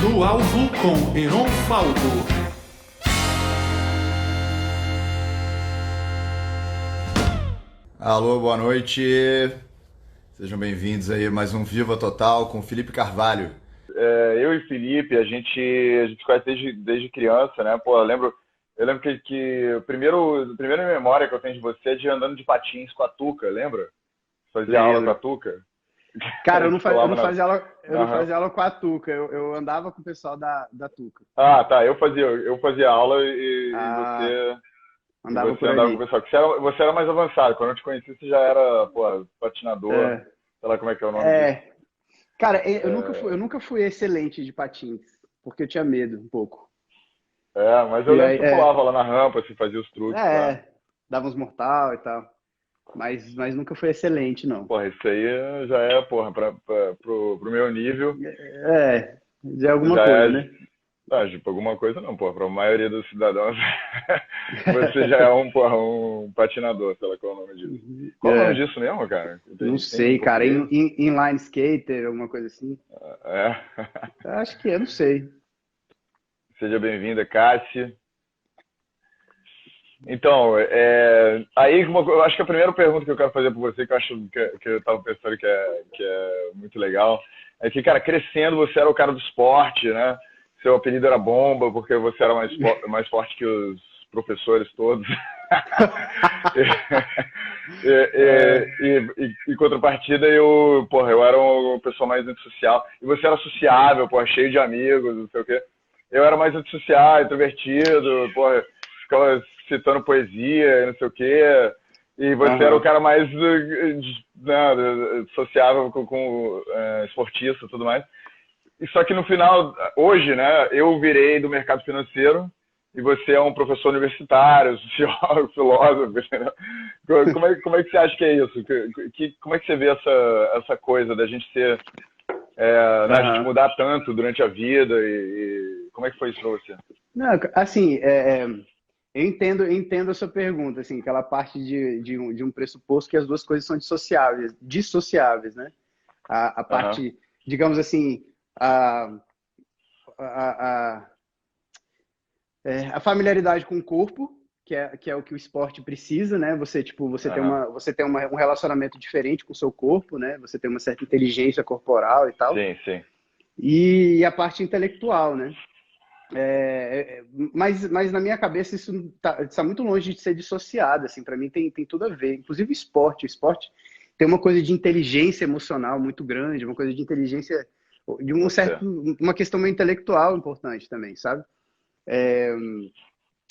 No Alvo com Heron Falco. Alô, boa noite. Sejam bem-vindos aí a mais um Viva Total com Felipe Carvalho. Eu e Felipe, a gente se conhece desde criança, né? Pô, eu lembro que a primeira memória que eu tenho de você é de andando de patins com a Tuca, lembra? Fazia aula com a Lembro. Tuca. Cara, eu não, Você colava fazia aula, eu não Aham. fazia aula com a Tuca, eu andava com o pessoal da Tuca. Ah, tá. Eu fazia aula e Ah, você, e andava você por andava com o ali. pessoal. Que você era mais avançado. Quando eu te conheci, você já era, pô, patinador. É, Sei lá como é que é o nome disso. é. Cara, eu nunca fui excelente de patins, porque eu tinha medo um pouco. Mas eu E lembro aí, que você pulava lá na rampa, você fazia os truques lá. dava uns mortal e tal, mas nunca fui excelente, não. Porra, isso aí já é, porra, pro meu nível, Já é alguma já coisa, é, né? tipo, alguma coisa não, porra, pra maioria dos cidadãos, você já é porra, um patinador, sei lá qual é o nome disso. Qual é o nome É, disso mesmo, cara? não Tem em sei, cara. português? Inline skater, alguma coisa assim. É. Acho que é, não sei. Seja bem-vinda, Cassi. Então, aí eu acho que a primeira pergunta que eu quero fazer para você, que eu acho que eu estava pensando que é muito legal, é que, cara, crescendo você era o cara do esporte, né? Seu apelido era Bomba, porque você era mais forte que os professores todos. Em contrapartida, porra, eu era uma pessoa mais antissocial. E você era sociável, porra, cheio de amigos, não sei o quê. Eu era mais antissocial, introvertido, porra, ficava citando poesia, não sei o quê. E você era o Aham. cara mais né, sociável esportista e tudo mais. E só que no final, hoje, né, eu virei do mercado financeiro e você é um professor universitário, sociólogo, filósofo, entendeu? Como é que você acha que é isso? Como é que você vê essa coisa da gente ser, né, a gente Aham. mudar tanto durante a vida e como é que foi isso pra você? Não, assim, eu entendo a sua pergunta, assim, aquela parte de um pressuposto que as duas coisas são dissociáveis, né? A Aham, parte, digamos assim, a, a, a, a familiaridade com o corpo, que é o que o esporte precisa, né? Você, tipo, aham. você tem um relacionamento diferente com o seu corpo, né? Você tem uma certa inteligência corporal e tal. Sim, sim. E a parte intelectual, né? Mas na minha cabeça isso tá muito longe de ser dissociado, assim, para mim tem tudo a ver. Inclusive o esporte tem uma coisa de inteligência emocional muito grande, uma coisa de inteligência, de um Pode ser. certo, uma questão meio intelectual importante também, sabe?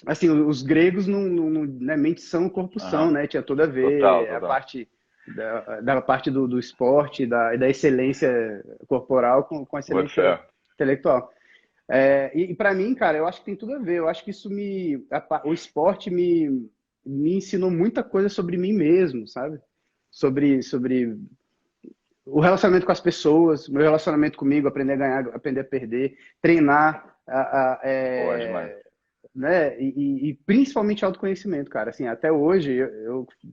Assim, os gregos né, mente são, corpo são, Aham. né? Tinha tudo a Total, ver, a total. parte da parte do esporte, da excelência corporal com a Pode excelência ser. intelectual. E para mim, cara, eu acho que tem tudo a ver. Eu acho que o esporte me ensinou muita coisa sobre mim mesmo, sabe? Sobre o relacionamento com as pessoas, meu relacionamento comigo, aprender a ganhar, aprender a perder, treinar, Pô, demais. né? E principalmente autoconhecimento, cara. Assim, até hoje,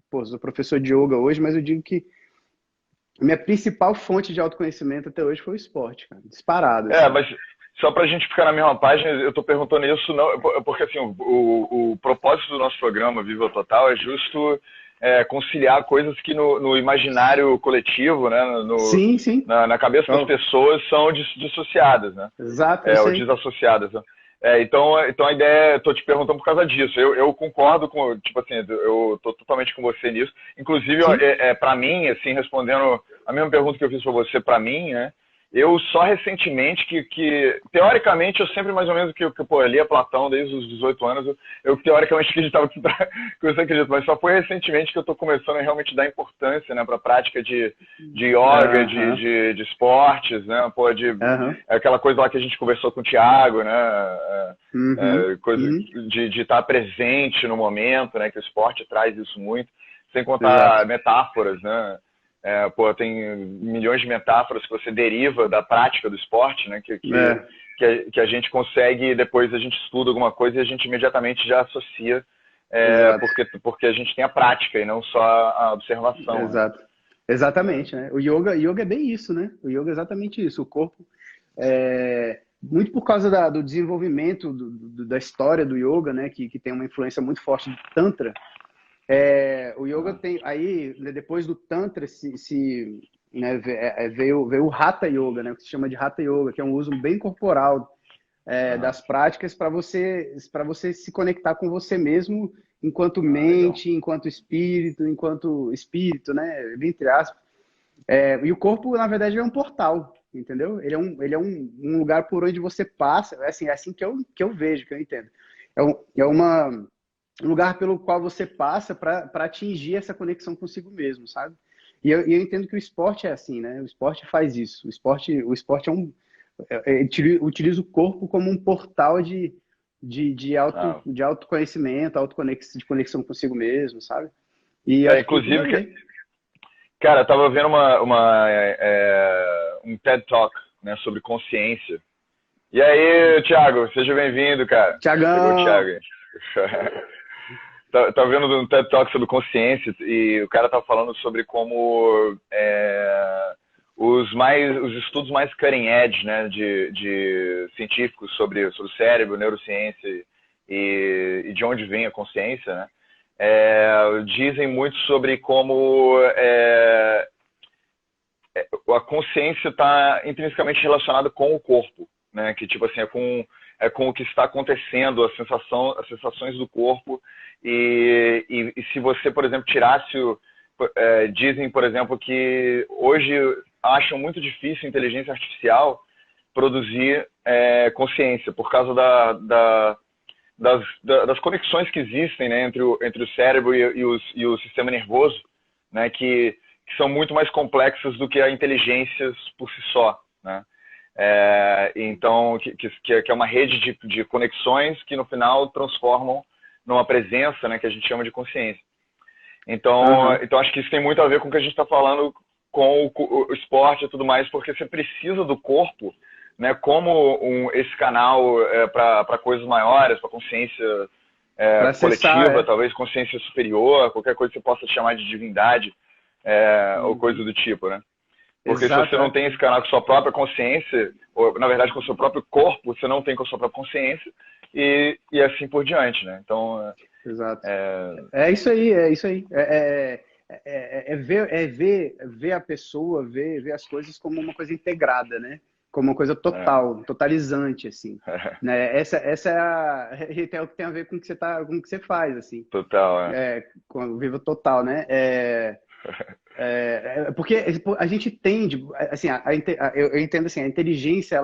pô, sou professor de yoga hoje, mas eu digo que a minha principal fonte de autoconhecimento até hoje foi o esporte, cara. Disparado, assim. Mas só para a gente ficar na mesma página, eu estou perguntando isso não, porque assim, o propósito do nosso programa Viva Total é justo conciliar coisas que no imaginário coletivo, né, Sim, sim. na cabeça das Então, pessoas são dissociadas, né, exato, eu ou sei. desassociadas. Né? Então a ideia, estou te perguntando por causa disso. Eu concordo com, tipo assim, eu estou totalmente com você nisso. Inclusive, Sim. para mim, assim, respondendo a mesma pergunta que eu fiz para você, para mim, né, eu só recentemente teoricamente, eu sempre mais ou menos pô, eu lia Platão desde os 18 anos, eu teoricamente acreditava que você acredita, mas só foi recentemente que eu estou começando a realmente dar importância, né, para a prática de yoga, Aham, de esportes, né, pô, aham, aquela coisa lá que a gente conversou com o Thiago, né, uhum, coisa uhum, de estar presente no momento, né, que o esporte traz isso muito, sem contar exato. metáforas, né, pô, tem milhões de metáforas que você deriva da prática do esporte, né? É, Que a gente consegue, depois a gente estuda alguma coisa e a gente imediatamente já associa, exato, porque a gente tem a prática e não só a observação, né? exato. Exatamente, né? O yoga é bem isso, né? O yoga é exatamente isso. O corpo, muito por causa do desenvolvimento da história do yoga, né, que tem uma influência muito forte do Tantra. O yoga tem aí, né, depois do Tantra, né, veio o Hatha Yoga, né, o que se chama de Hatha Yoga, que é um uso bem corporal das práticas para você se conectar com você mesmo enquanto mente, enquanto espírito, né, entre aspas. E o corpo, na verdade, é um portal, entendeu? Ele é um lugar por onde você passa, é assim que eu vejo, que eu entendo. Um lugar pelo qual você passa para atingir essa conexão consigo mesmo, sabe? E eu entendo que o esporte é assim, né? O esporte faz isso. O esporte utiliza o corpo como um portal de autoconhecimento, de conexão consigo mesmo, sabe? E inclusive, cara, eu tava vendo um TED Talk, né, sobre consciência. E aí, Thiago, seja bem-vindo, cara. Tiagão! Chegou o Thiago. Tava vendo um TED Talk sobre consciência e o cara tava falando sobre como os estudos mais cutting edge, né, de científicos sobre o cérebro, neurociência e de onde vem a consciência, né? Dizem muito sobre como a consciência está intrinsecamente relacionada com o corpo, né? Que tipo assim é com o que está acontecendo, as sensações do corpo e se você, por exemplo, tirasse dizem, por exemplo, que hoje acham muito difícil a inteligência artificial produzir consciência por causa das conexões que existem, né, entre o cérebro e o sistema nervoso, né, que são muito mais complexas do que a inteligência por si só, né? Então, que é uma rede de conexões que no final transformam numa presença, né, que a gente chama de consciência. Então, acho que isso tem muito a ver com o que a gente está falando com o esporte e tudo mais, porque você precisa do corpo, né, como esse canal para coisas maiores, para consciência coletiva, talvez consciência superior, qualquer coisa que você possa chamar de divindade ou coisa do tipo, né? Porque se você não tem esse canal com sua própria consciência, ou na verdade com o seu próprio corpo, você não tem com a sua própria consciência e assim por diante, né? Então, exato. É isso aí. Ver a pessoa, ver as coisas como uma coisa integrada, né? Como uma coisa totalizante, assim. Né? Essa é o que tem a ver com o que você faz, assim. Total, com o Viva Total, né? Porque a gente tende, assim, eu entendo assim, a inteligência,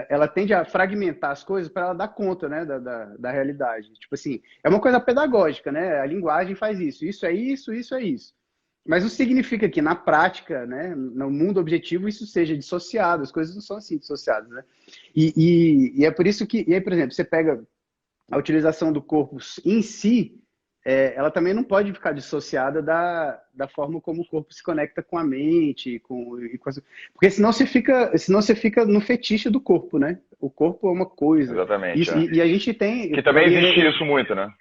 ela tende a fragmentar as coisas para ela dar conta, né, da realidade. Tipo assim, é uma coisa pedagógica, né? A linguagem faz isso. Isso é isso, isso é isso. Mas não significa que na prática, né, no mundo objetivo, isso seja dissociado. As coisas não são assim dissociadas, né? E é por isso que, e aí, por exemplo, você pega a utilização do corpo em si, ela também não pode ficar dissociada da forma como o corpo se conecta com a mente, porque senão você fica no fetiche do corpo, né? O corpo é uma coisa. Exatamente. E a gente tem... Que também existe isso muito, né?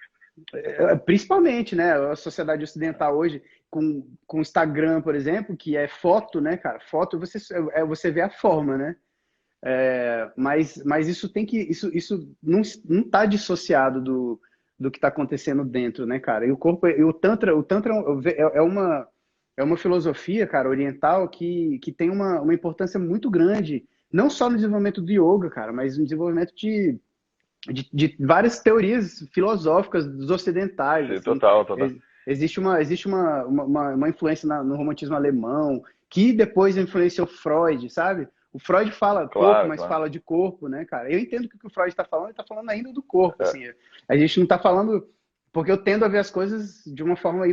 Principalmente, né? A sociedade ocidental hoje, com o Instagram, por exemplo, que é foto, né, cara? Foto, você vê a forma, né? Mas isso não está dissociado do que está acontecendo dentro, né, cara? E o corpo, o Tantra é uma filosofia, cara, oriental que tem uma importância muito grande, não só no desenvolvimento do yoga, cara, mas no desenvolvimento de várias teorias filosóficas dos ocidentais. Sim, assim. Total. Existe uma influência no romantismo alemão, que depois influenciou Freud, sabe? O Freud fala corpo, mas fala de corpo, né, cara? Eu entendo que o que o Freud está falando, ele está falando ainda do corpo, assim. A gente não está falando... Porque eu tendo a ver as coisas de uma forma...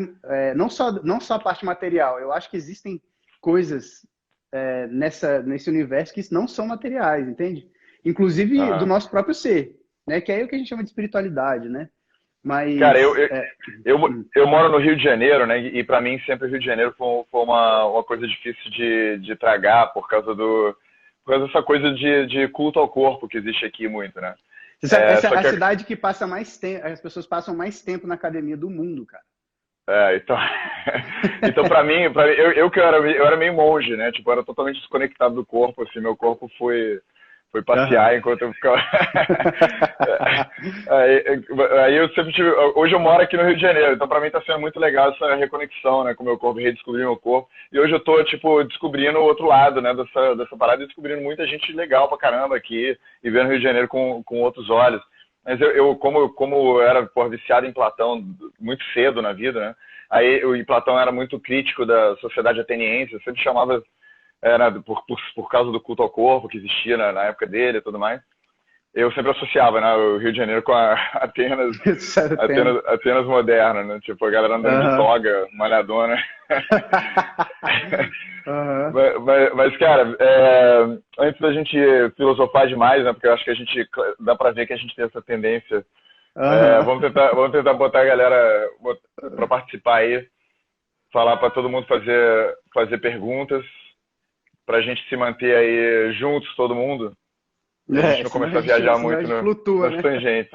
não só a parte material. Eu acho que existem coisas nesse universo que não são materiais, entende? Inclusive do nosso próprio ser, né? Que é o que a gente chama de espiritualidade, né? Mas... Cara, eu moro no Rio de Janeiro, né? E para mim sempre o Rio de Janeiro foi uma coisa difícil de tragar por causa dessa coisa de culto ao corpo que existe aqui muito, né? Essa é a cidade que passa mais tempo, as pessoas passam mais tempo na academia do mundo, cara. Então para mim, eu era meio monge, né? Tipo, eu era totalmente desconectado do corpo, assim, meu corpo foi Foi passear enquanto eu ficava. aí, aí eu sempre tive. Hoje eu moro aqui no Rio de Janeiro, então pra mim tá sendo muito legal essa reconexão, né, com o meu corpo, redescobrir meu corpo. E hoje eu tô, tipo, descobrindo o outro lado, né, dessa parada e descobrindo muita gente legal pra caramba aqui e vendo o Rio de Janeiro com outros olhos. Mas como eu era, porra, viciado em Platão muito cedo na vida, né? Aí e Platão era muito crítico da sociedade ateniense, eu sempre chamava por causa do culto ao corpo que existia na época dele e tudo mais. Eu sempre associava, né, o Rio de Janeiro com a Atenas moderna, né? Tipo, a galera andando de toga, malhadona. Mas, cara, antes da gente filosofar demais, né, porque eu acho que dá pra ver que a gente tem essa tendência. Vamos tentar botar a galera para participar aí, falar para todo mundo fazer perguntas, para a gente se manter aí juntos, todo mundo. A gente não começar a viajar muito nas tangentes.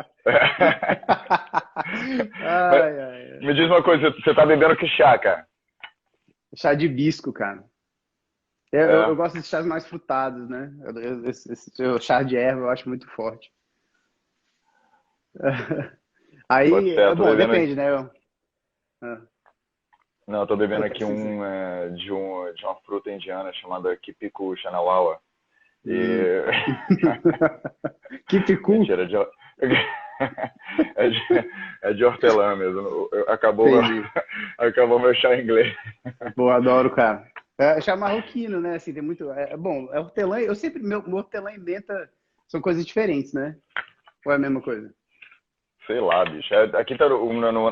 Me diz uma coisa, você tá bebendo que chá, cara? Chá de hibisco, cara. Eu gosto de chás mais frutados, né? Esse chá de erva eu acho muito forte. Aí, bom, depende, né? Não, eu tô bebendo aqui de uma fruta indiana chamada Kipiku Shanawawa. Kipiku? Mentira, é de hortelã mesmo. Acabou meu chá em inglês. Boa, adoro, cara. É chá marroquino, né? Assim, tem muito. Bom, é hortelã. Eu sempre. Meu hortelã e menta são coisas diferentes, né? Ou é a mesma coisa? Sei lá, bicho. Aqui tá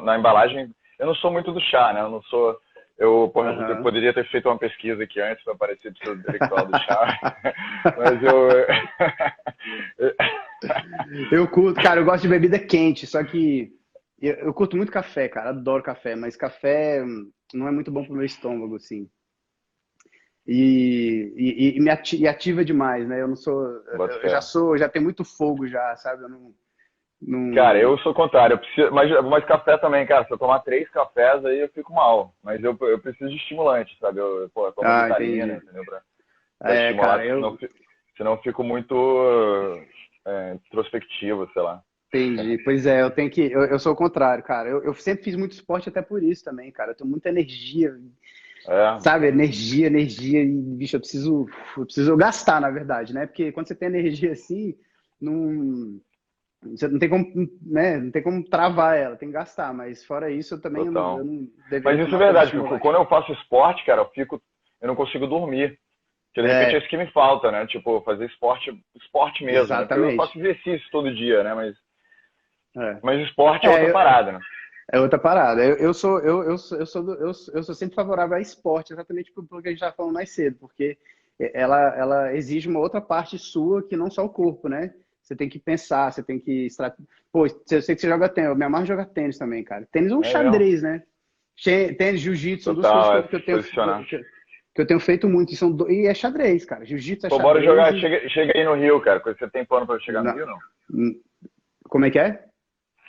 na embalagem. Eu não sou muito do chá, né? Eu não sou. Eu poderia ter feito uma pesquisa aqui antes para aparecer de ser intelectual do chá. Mas eu curto, cara, eu gosto de bebida quente, só que eu curto muito café, cara, adoro café, mas café não é muito bom pro meu estômago, assim. E me ativa demais, né? Eu não sou. Eu já tenho muito fogo já, sabe? Eu não. Cara, eu sou o contrário. Eu preciso, mas café também, cara. Se eu tomar 3 cafés, aí eu fico mal. Mas eu preciso de estimulante, sabe? Eu tomo vitamina, entendeu? Pra estimular, cara, senão eu fico muito introspectivo, sei lá. Entendi. Pois é, eu sou o contrário, cara. Eu sempre fiz muito esporte até por isso também, cara. Eu tenho muita energia, sabe? Energia, e, bicho, eu preciso gastar, na verdade, né? Porque quando você tem energia assim, você não tem como, né? Não tem como travar ela, tem que gastar. Mas fora isso, eu também não deveria. Mas isso é verdade, porque quando eu faço esporte, cara, eu não consigo dormir. Porque de repente é isso que me falta, né? Tipo, fazer esporte mesmo. Exatamente. Né? Eu faço exercício todo dia, né? Mas esporte é outra parada, né? É outra parada. Eu sou sempre favorável a esporte, exatamente pelo que a gente estava falando mais cedo, porque ela exige uma outra parte sua que não só o corpo, né? Você tem que pensar, você tem que... Pô, eu sei que você joga tênis, eu me amarro jogar tênis também, cara. Tênis é um xadrez, né? Tênis, jiu-jitsu, são duas coisas que eu tenho feito muito. E é xadrez, cara. Jiu-jitsu é xadrez. Bora jogar, chega aí no Rio, cara. Você tem plano pra chegar no Rio, não? Como é que é?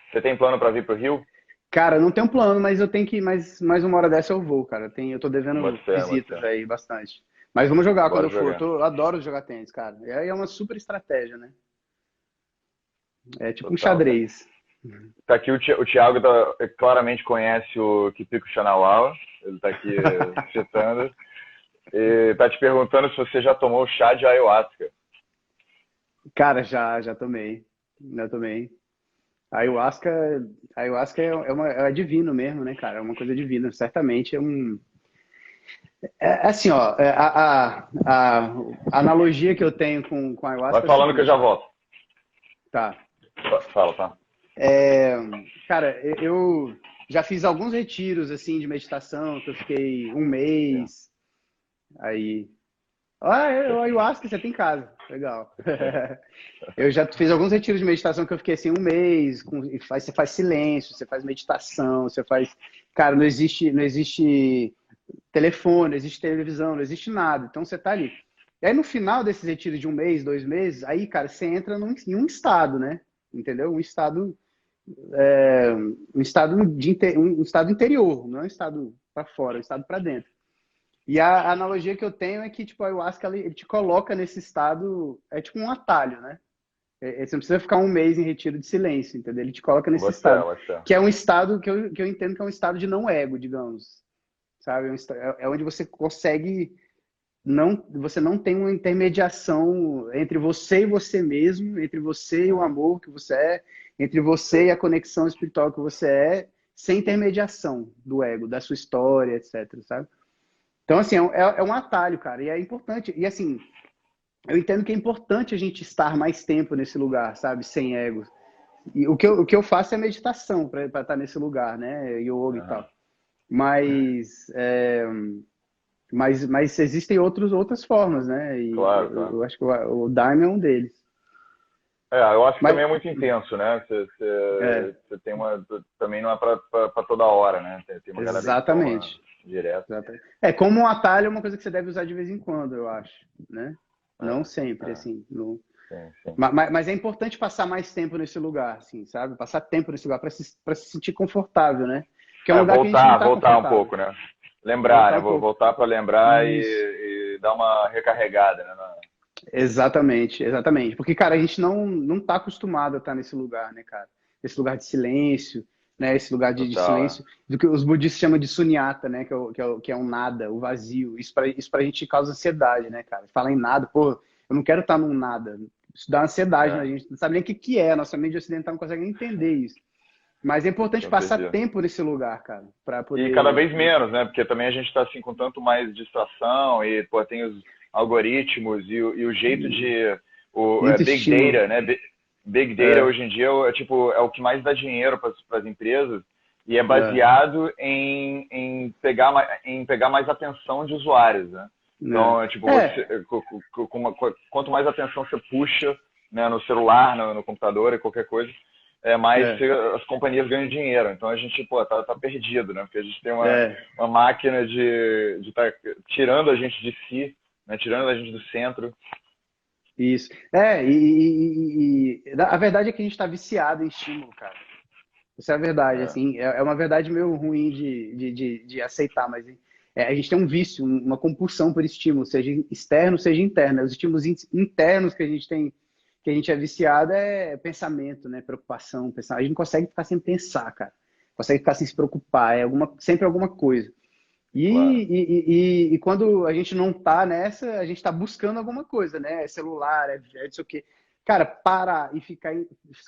Você tem plano pra vir pro Rio? Cara, não tenho plano, mas eu tenho que... Mais uma hora dessa eu vou, cara. Eu tô devendo visitas aí, bastante. Mas vamos jogar quando eu for. Eu adoro jogar tênis, cara. E aí é uma super estratégia, né? É tipo um xadrez. Tá aqui o Thiago claramente conhece o Kipiku Shanawawa. Ele tá aqui citando. E tá te perguntando se você já tomou chá de ayahuasca. Cara, já tomei. Já tomei. Ayahuasca é divino mesmo, né, cara? É uma coisa divina. Certamente é um... assim, ó, a analogia que eu tenho com ayahuasca... Vai falando que eu já volto. Tá. Fala, tá. Cara, eu já fiz alguns retiros, assim, de meditação, que eu fiquei um mês, aí... o ayahuasca você tem em casa, legal. Eu já fiz alguns retiros de meditação que eu fiquei, assim, um mês, você faz silêncio, você faz meditação, você faz... Cara, não existe telefone, não existe televisão, não existe nada, então você tá ali. E aí, no final desses retiros de um mês, 2 meses, aí, cara, você entra em um estado, né? Entendeu? Um estado interior, não é um estado para fora, é um estado para dentro. E a analogia que eu tenho é que, tipo, a ayahuasca, ele te coloca nesse estado, é tipo um atalho, né? Você não precisa ficar um mês em retiro de silêncio, entendeu? Ele te coloca nesse estado, Você. que é um estado que eu entendo que é um estado de não ego, digamos, sabe? É onde você consegue, você não tem uma intermediação entre você e você mesmo, entre você e o amor que você é, entre você e a conexão espiritual que você é, sem intermediação do ego, da sua história, etc, sabe? Então, assim, é um atalho, cara, e é importante. E, assim, eu entendo que é importante a gente estar mais tempo nesse lugar, sabe? Sem ego. E o que eu faço é meditação para estar nesse lugar, né? Yoga e tal. Mas, mas existem outras formas, né? E Claro. eu acho que o Daime é um deles. Eu acho que Mas, também é muito intenso, né? Você tem uma... Também não é para toda hora, né? Tem uma galera que toma direto. Exatamente. Como um atalho é uma coisa que você deve usar de vez em quando, eu acho, né? Não sempre, assim. Não... Sim. Mas é importante passar mais tempo nesse lugar, assim, sabe? Passar tempo nesse lugar para se sentir confortável, né? Que é um lugar que a gente não tá voltar um confortável. pouco, né? Lembrar, né? Voltar para lembrar Isso. e dar uma recarregada, né? Exatamente. Porque, cara, a gente não tá acostumado a estar nesse lugar, né, cara? Esse lugar de silêncio, né? Esse lugar de silêncio, do que os budistas chamam de sunyata, né? Que é um nada, o vazio. Isso pra gente causa ansiedade, né, cara? Falar em nada, pô, eu não quero estar num nada. Isso dá ansiedade, né? A gente não sabe nem o que é. Nossa mente ocidental não consegue nem entender isso. Mas é importante passar tempo nesse lugar, cara, para poder... E cada vez menos, né? Porque também a gente está assim, com tanto mais distração e pô, tem os algoritmos e o jeito de... Big estímulo. Data, né? Big Data hoje em dia é o que mais dá dinheiro para as empresas e é baseado em pegar mais atenção de usuários, né? Então, quanto mais atenção você puxa, né, no celular, no computador e qualquer coisa, mais as companhias ganham dinheiro. Então a gente, tá perdido, né? Porque a gente tem uma máquina de tá tirando a gente de si, né? Tirando a gente do centro. Isso. A verdade é que a gente está viciado em estímulo, cara. Isso é a verdade, assim. É uma verdade meio ruim de aceitar, mas a gente tem um vício, uma compulsão por estímulo, seja externo, seja interno. Os estímulos internos que a gente tem, que a gente é viciado é pensamento, né? Preocupação, pensar. A gente não consegue ficar sem pensar, cara. Consegue ficar sem se preocupar. Sempre alguma coisa. E quando a gente não tá nessa, a gente tá buscando alguma coisa, né? É celular, é não sei o quê. Cara, parar e ficar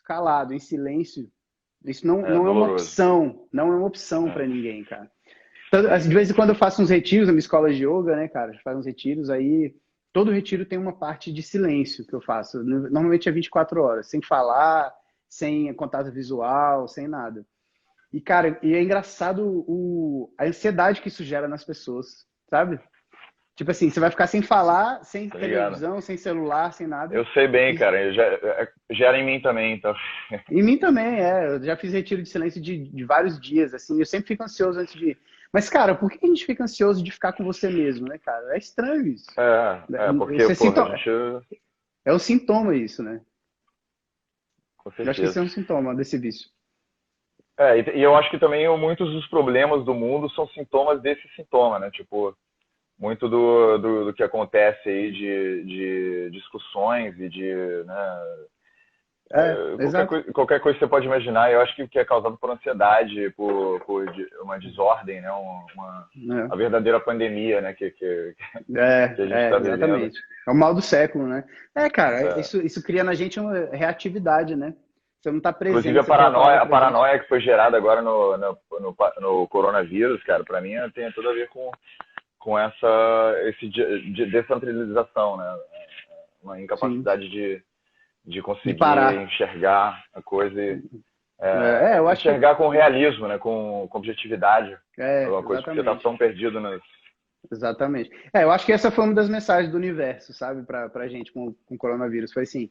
calado, em silêncio, isso não é uma opção. Não é uma opção para ninguém, cara. Então, de vez em quando eu faço uns retiros na minha escola de yoga, né, cara? A gente faz uns retiros aí. Todo retiro tem uma parte de silêncio que eu faço. Normalmente é 24 horas, sem falar, sem contato visual, sem nada. E, cara, é engraçado a ansiedade que isso gera nas pessoas, sabe? Tipo assim, você vai ficar sem falar, sem televisão, sem celular, sem nada. Eu sei bem, cara. Gera em mim também, então. Em mim também, Eu já fiz retiro de silêncio de vários dias, assim. Eu sempre fico ansioso antes de ir. Mas, cara, por que a gente fica ansioso de ficar com você mesmo, né, cara? É estranho isso. Porque, é um sintoma isso, né? Com certeza. Eu acho que isso é um sintoma desse vício. E eu acho que também muitos dos problemas do mundo são sintomas desse sintoma, né? Tipo, muito do que acontece aí de discussões e de, né? Qualquer coisa que você pode imaginar, eu acho que o que é causado por ansiedade, por uma desordem, né? A verdadeira pandemia, né? Que a gente está vivendo. Exatamente. É o mal do século, né? Cara, isso cria na gente uma reatividade, né? Você não está presente. Inclusive a paranoia que foi gerada agora no coronavírus, cara, para mim tem tudo a ver com esse descentralização, né? Uma incapacidade de conseguir enxergar a coisa e eu acho enxergar com realismo, né? Com objetividade. Uma coisa que você está tão perdido nas... Exatamente. Eu acho que essa foi uma das mensagens do universo, sabe, pra gente com o coronavírus. Foi assim,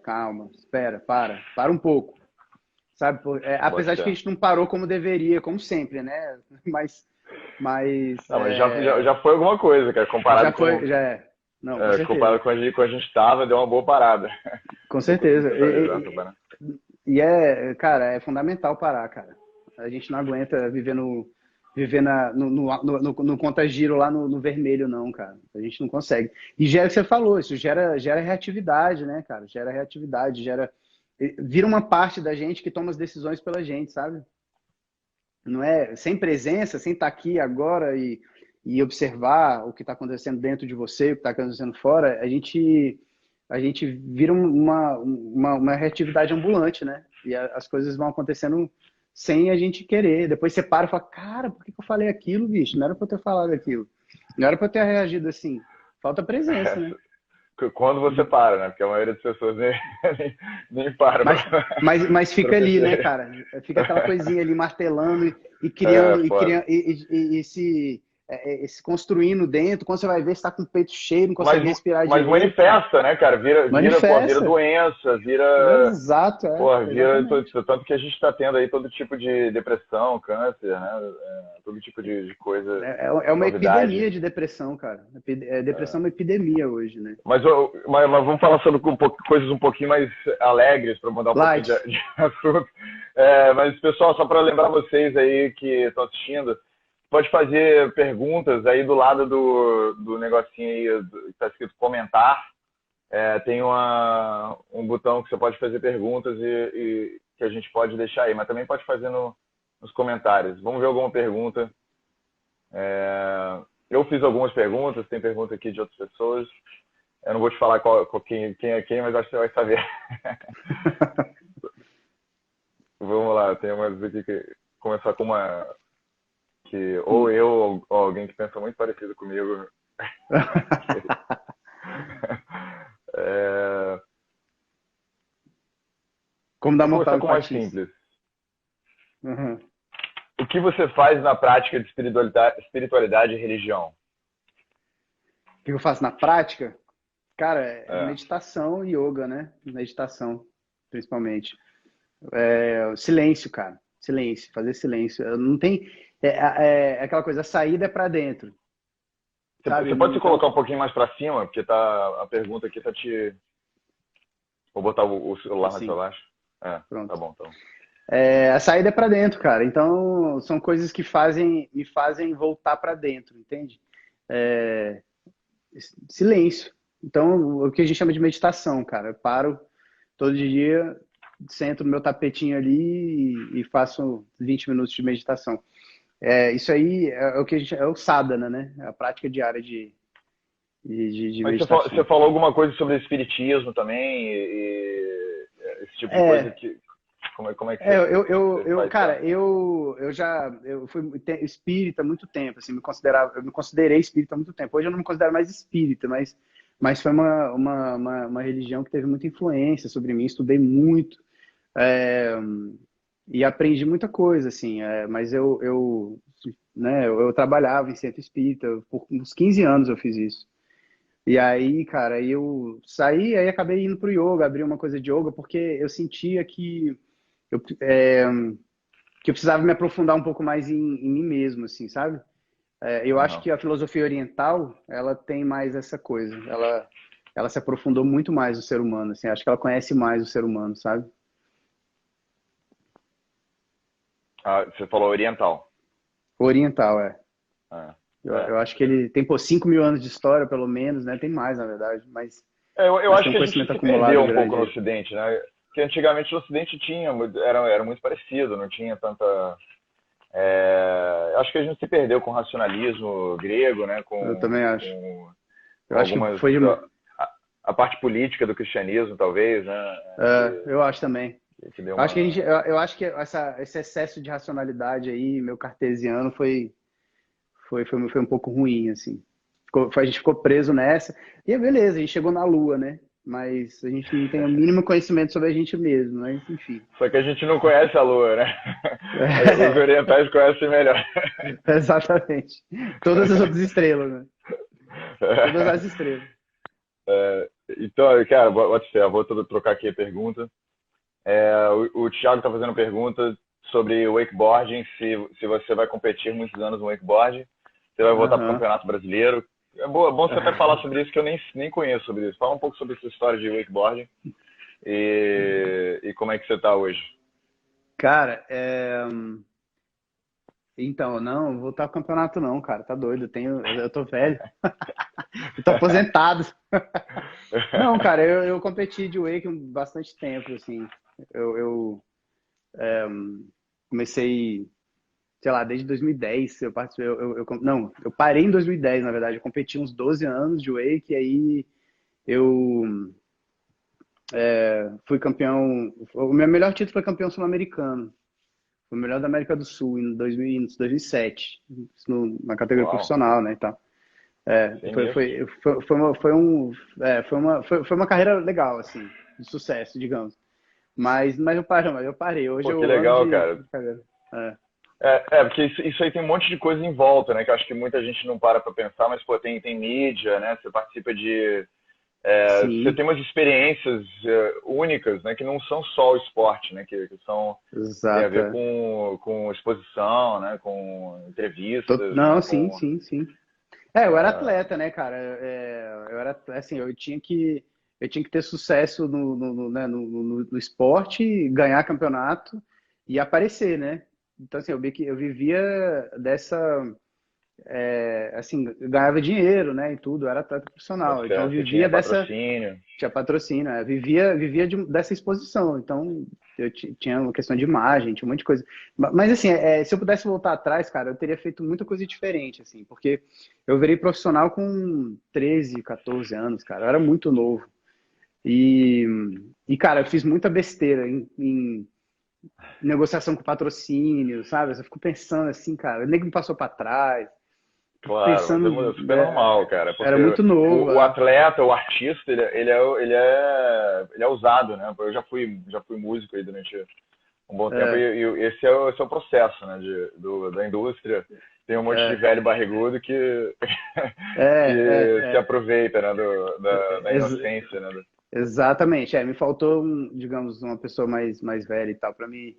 calma, espera, para um pouco. Sabe? Apesar de que a gente não parou como deveria, como sempre, né? Mas já foi alguma coisa, cara, comparado com... Não, comparado com a gente estava, deu uma boa parada. Com certeza. Cara, é fundamental parar, cara. A gente não aguenta viver viver no conta-giro lá no vermelho, não, cara. A gente não consegue. E gera o que você falou, isso gera reatividade, né, cara? Gera reatividade, vira uma parte da gente que toma as decisões pela gente, sabe? Não é sem presença, sem estar aqui agora e observar o que está acontecendo dentro de você, o que está acontecendo fora, a gente vira uma reatividade ambulante, né? E as coisas vão acontecendo sem a gente querer. Depois você para e fala, cara, por que eu falei aquilo, bicho? Não era para eu ter falado aquilo. Não era para eu ter reagido assim. Falta presença, né? Quando você para, né? Porque a maioria das pessoas nem para. Mas fica ali, né, cara? Fica aquela coisinha ali martelando e criando, se construindo dentro. Quando você vai ver, você tá com o peito cheio, não consegue respirar direito. Mas manifesta, né, cara? Vira doença, Exato, vira tanto que a gente está tendo aí todo tipo de depressão, câncer, né? Todo tipo de coisa. É uma epidemia de depressão, cara. Depressão é uma epidemia hoje, né? Mas vamos falar sobre coisas um pouquinho mais alegres, para mudar um pouquinho de assunto. Mas, pessoal, só para lembrar vocês aí que estão assistindo, pode fazer perguntas aí do lado do negocinho aí, que está escrito comentar. Tem um botão que você pode fazer perguntas e que a gente pode deixar aí, mas também pode fazer nos comentários. Vamos ver alguma pergunta. Eu fiz algumas perguntas, tem pergunta aqui de outras pessoas. Eu não vou te falar quem é quem, mas acho que você vai saber. Vamos lá, tem umas aqui que começar com uma que ou eu ou alguém que pensa muito parecido comigo. Como dar uma com mais simples. Uhum. O que você faz na prática de espiritualidade e religião? O que eu faço na prática? Cara, meditação e yoga, né? Meditação, principalmente. Silêncio, cara. Silêncio, fazer silêncio. Não tem... aquela coisa, a saída é pra dentro. Você pode se colocar um pouquinho mais pra cima? Porque a pergunta aqui tá te... Vou botar o celular mais pra baixo. Pronto. Tá bom, então. A saída é pra dentro, cara. Então, são coisas que me fazem voltar pra dentro, entende? Silêncio. Então, o que a gente chama de meditação, cara. Eu paro todo dia, sento no meu tapetinho ali e faço 20 minutos de meditação. Isso aí é o que a gente é o sadhana, né? A prática diária de Mas meditação. Você falou alguma coisa sobre espiritismo também e esse tipo de coisa que como é que eu fui espírita há muito tempo, assim, eu me considerei espírita há muito tempo. Hoje eu não me considero mais espírita, mas foi uma religião que teve muita influência sobre mim, estudei muito. E aprendi muita coisa, assim, mas eu trabalhava em centro espírita, por uns 15 anos eu fiz isso. E aí, cara, eu saí, aí acabei indo pro yoga, abri uma coisa de yoga, porque eu sentia que eu precisava me aprofundar um pouco mais em mim mesmo, assim, sabe? Eu acho que a filosofia oriental, ela tem mais essa coisa, ela se aprofundou muito mais no ser humano, assim, acho que ela conhece mais o ser humano, sabe? Você falou oriental. Oriental, eu acho que ele tem 5 mil anos de história, pelo menos, né? Tem mais, na verdade, mas... eu acho que a gente se perdeu um pouco no Ocidente, né? Porque antigamente no Ocidente era muito parecido, não tinha tanta... acho que a gente se perdeu com o racionalismo grego, né? Eu também acho. Eu acho que foi a parte política do cristianismo, talvez, né? Eu acho também. Eu acho que esse excesso de racionalidade aí, meu cartesiano, foi um pouco ruim, assim. A gente ficou preso nessa. E beleza, a gente chegou na Lua, né? Mas a gente não tem o mínimo conhecimento sobre a gente mesmo, mas enfim. Só que a gente não conhece a Lua, né? Os orientais conhecem melhor. Exatamente. Todas as outras estrelas, né? Todas as estrelas. Então, cara, vou trocar aqui a pergunta. O Thiago está fazendo pergunta sobre wakeboarding, se você vai competir muitos anos no wakeboard, você vai voltar para o Campeonato Brasileiro. É bom você até falar sobre isso, que eu nem conheço sobre isso. Fala um pouco sobre essa história de wakeboarding e como é que você está hoje. Cara, Então, não vou voltar ao campeonato não, cara, tá doido, eu tô velho, eu tô aposentado. Não, cara, eu competi de wake há bastante tempo, assim, eu comecei, sei lá, desde 2010, eu participei, não, eu parei em 2010, na verdade, eu competi uns 12 anos de wake, e aí eu fui campeão, o meu melhor título foi campeão sul-americano. Foi o melhor da América do Sul em 2007, na categoria Uau, profissional, né, e tal. sinistro. Foi uma carreira legal, assim, de sucesso, digamos. Mas eu parei. Hoje Pô, que eu ando legal, de cara. carreira. É, Porque isso aí tem um monte de coisa em volta, né? Que eu acho que muita gente não para pra pensar, mas, pô, tem mídia, né? Você participa de... você sim, tem umas experiências únicas, né? Que não são só o esporte, né? Que são... Tem a exato. ver com exposição, né? Com entrevistas, Não, né? sim, Com... sim, sim. Eu era atleta, né, cara? Eu era, assim, eu tinha que ter sucesso né, no esporte, ganhar campeonato e aparecer, né? Então, assim, eu vivia dessa, assim, eu ganhava dinheiro, né, e tudo, eu era atleta profissional. Então, eu Você vivia tinha dessa, patrocínio. tinha patrocínio, vivia dessa exposição. Então, tinha uma questão de imagem, tinha um monte de coisa. Mas, assim, se eu pudesse voltar atrás, cara, eu teria feito muita coisa diferente, assim, porque eu virei profissional com 13, 14 anos, cara. Eu era muito novo. E, cara, eu fiz muita besteira em negociação com patrocínio, sabe? Eu fico pensando assim, cara, o nego me passou pra trás. Fico Claro, mas pensando, super normal, cara, era porque muito novo. o atleta, o artista, ele é usado, né? Eu já fui músico aí durante um bom tempo É, e esse é o processo, né, da indústria. Tem um monte de é, velho barrigudo que é, que se é, aproveita, né, da é. inocência, né? Exatamente, me faltou, digamos, uma pessoa mais velha e tal, para me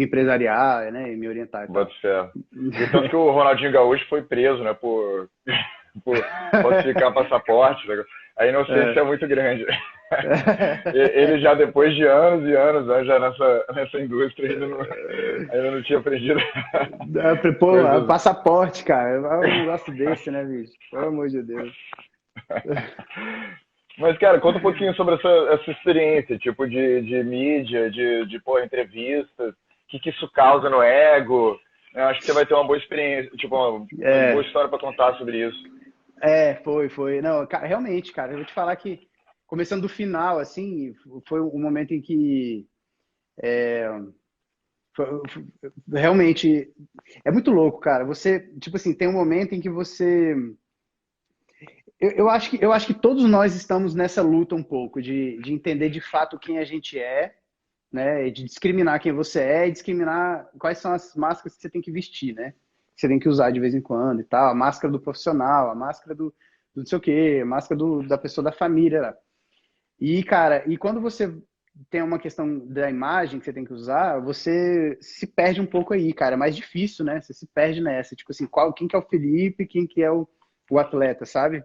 empresariar, né, e me orientar e Bota tal. fé. E tanto que o Ronaldinho Gaúcho foi preso, né, por falsificar passaporte, né? A inocência é É. muito grande. Ele já depois de anos e anos, né, já nessa indústria ainda não tinha aprendido Pô, coisas. passaporte, cara, é um negócio desse, né, bicho? Pelo amor de Deus. Mas, cara, conta um pouquinho sobre essa experiência, tipo, de mídia, de pô, entrevistas, o que isso causa no ego. Eu acho que você vai ter uma boa experiência, tipo, uma boa É, história para contar sobre isso. foi. Não, cara, realmente, cara, eu vou te falar que, começando do final, assim, foi um momento em que realmente é muito louco, cara. Você, tipo assim, tem um momento em que você. Eu acho que todos nós estamos nessa luta um pouco de entender de fato quem a gente é, né? De discriminar quem você é e discriminar quais são as máscaras que você tem que vestir, né? Que você tem que usar de vez em quando e tal. A máscara do profissional, a máscara do não sei o quê, a máscara da pessoa da família. Lá. E, cara, e quando você tem uma questão da imagem que você tem que usar, você se perde um pouco aí, cara. É mais difícil, né? Você se perde nessa. Tipo assim, quem que é o Felipe, quem que é o atleta, sabe?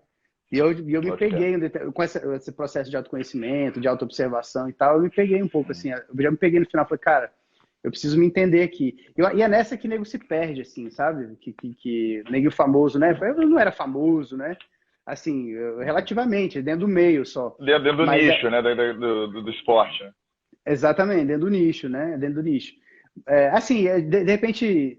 E eu me Pode ser. peguei com esse processo de autoconhecimento, de autoobservação e tal, eu me peguei um pouco assim, eu já me peguei no final, falei, cara, eu preciso me entender aqui. E é nessa que o nego se perde, assim, sabe? Que nego famoso, né? Eu não era famoso, né? Assim, relativamente, dentro do meio só. Dentro do Mas nicho, né, do esporte, né? exatamente, dentro do nicho, né? Dentro do nicho. Assim, de repente,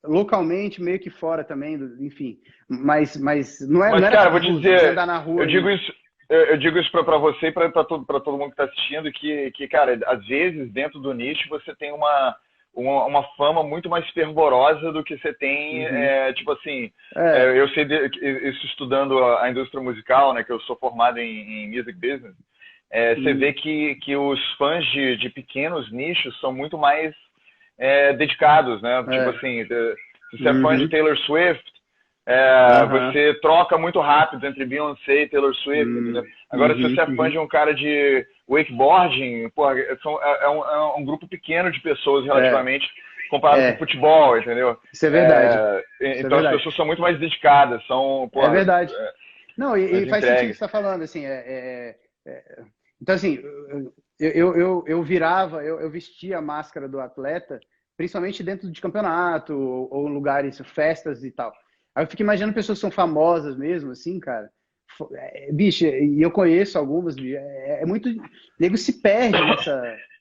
localmente, meio que fora também, enfim. Mas não Mas, era cara, eu vou te famoso de dizer, andar na eu rua digo e. isso, eu digo isso para você e para todo mundo que está assistindo, que, cara, às vezes dentro do nicho você tem uma fama muito mais fervorosa do que você tem, Uhum. tipo assim, É. eu sei isso estudando a indústria musical, né, que eu sou formado em music business, você vê Hum, que os fãs de pequenos nichos são muito mais dedicados, né? Tipo é. assim, se você é fã de Uhum. Taylor Swift, Aham. você troca muito rápido entre Beyoncé e Taylor Swift, entendeu? Agora, se você é fã de Uhum. um cara de wakeboarding, porra, é um grupo pequeno de pessoas É. relativamente comparado com É. futebol, entendeu? Isso é verdade. Isso é Então as verdade. pessoas são muito mais dedicadas, são, É porra, verdade. Não, e mais faz sentido o que entregues. você está falando, assim, então, assim, eu virava, eu vestia a máscara do atleta principalmente dentro de campeonato ou lugares, festas e tal. Aí eu fico imaginando pessoas que são famosas mesmo, assim, cara. Bicho, e eu conheço algumas, bicho, é muito. O nego se perde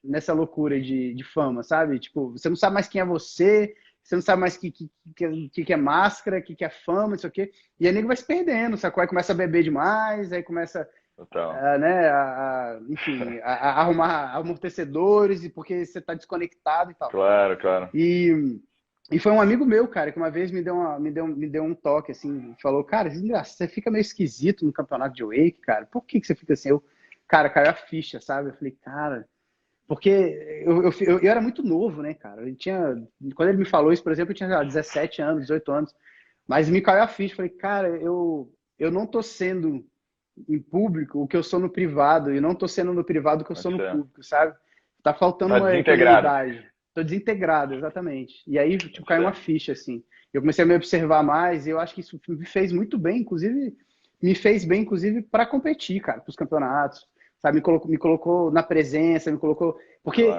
nessa loucura de fama, sabe? Tipo, você não sabe mais quem é você não sabe mais o que é máscara, o que é fama, não sei o quê. E aí o nego vai se perdendo, sacou? Aí começa a beber demais, aí começa né, enfim, a arrumar amortecedores, e porque você tá desconectado e tal. Claro, claro. E foi um amigo meu, cara, que uma vez me deu um toque, assim, falou, cara, você fica meio esquisito no campeonato de wake, cara. Por que você fica assim? Cara, caiu a ficha, sabe? Eu falei, cara, porque eu era muito novo, né, cara? Quando ele me falou isso, por exemplo, eu tinha, sei lá, 17 anos, 18 anos. Mas me caiu a ficha. Falei, cara, eu não tô sendo em público o que eu sou no privado, e não tô sendo no privado o que eu sou no público, sabe? Tá faltando uma equilibridade. Tô desintegrado, exatamente. E aí, tipo, caiu uma ficha, assim. Eu comecei a me observar mais, e eu acho que isso me fez muito bem, inclusive, para competir, cara, pros campeonatos. Sabe, me colocou na presença, me colocou... Porque,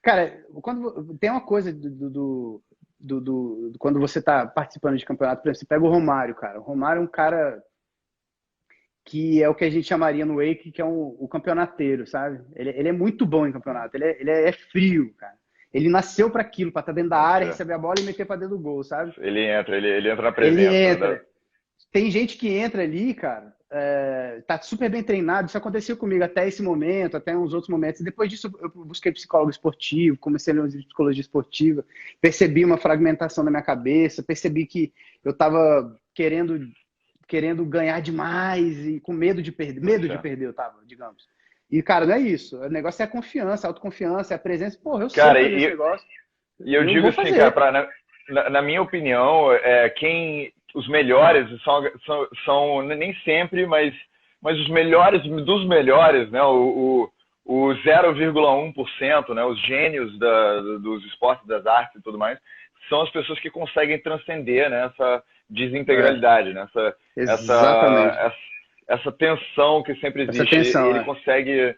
cara, quando tem uma coisa quando você tá participando de campeonato, por exemplo, você pega o Romário, cara. O Romário é um cara que é o que a gente chamaria no wake, que é o campeonateiro, sabe? Ele é muito bom em campeonato, ele é frio, cara. Ele nasceu para aquilo, para estar dentro da área, receber a bola e meter para dentro do gol, sabe? Ele entra na presença. Ele entra. Tem gente que entra ali, cara, tá super bem treinado. Isso aconteceu comigo até esse momento, até uns outros momentos. Depois disso, eu busquei psicólogo esportivo, comecei a ler de psicologia esportiva, percebi uma fragmentação na minha cabeça, percebi que eu estava querendo ganhar demais e com medo de perder. Medo de perder, eu tava, digamos. E, cara, não é isso. O negócio é a confiança, a autoconfiança, é a presença. Porra, eu sei fazer esse negócio. E eu digo assim, cara, na minha opinião, os melhores são nem sempre, mas os melhores dos melhores, né? O 0,1%, né? Os gênios dos esportes, das artes e tudo mais, são as pessoas que conseguem transcender, né, essa desintegralidade, né? Essa tensão que sempre existe. Ele consegue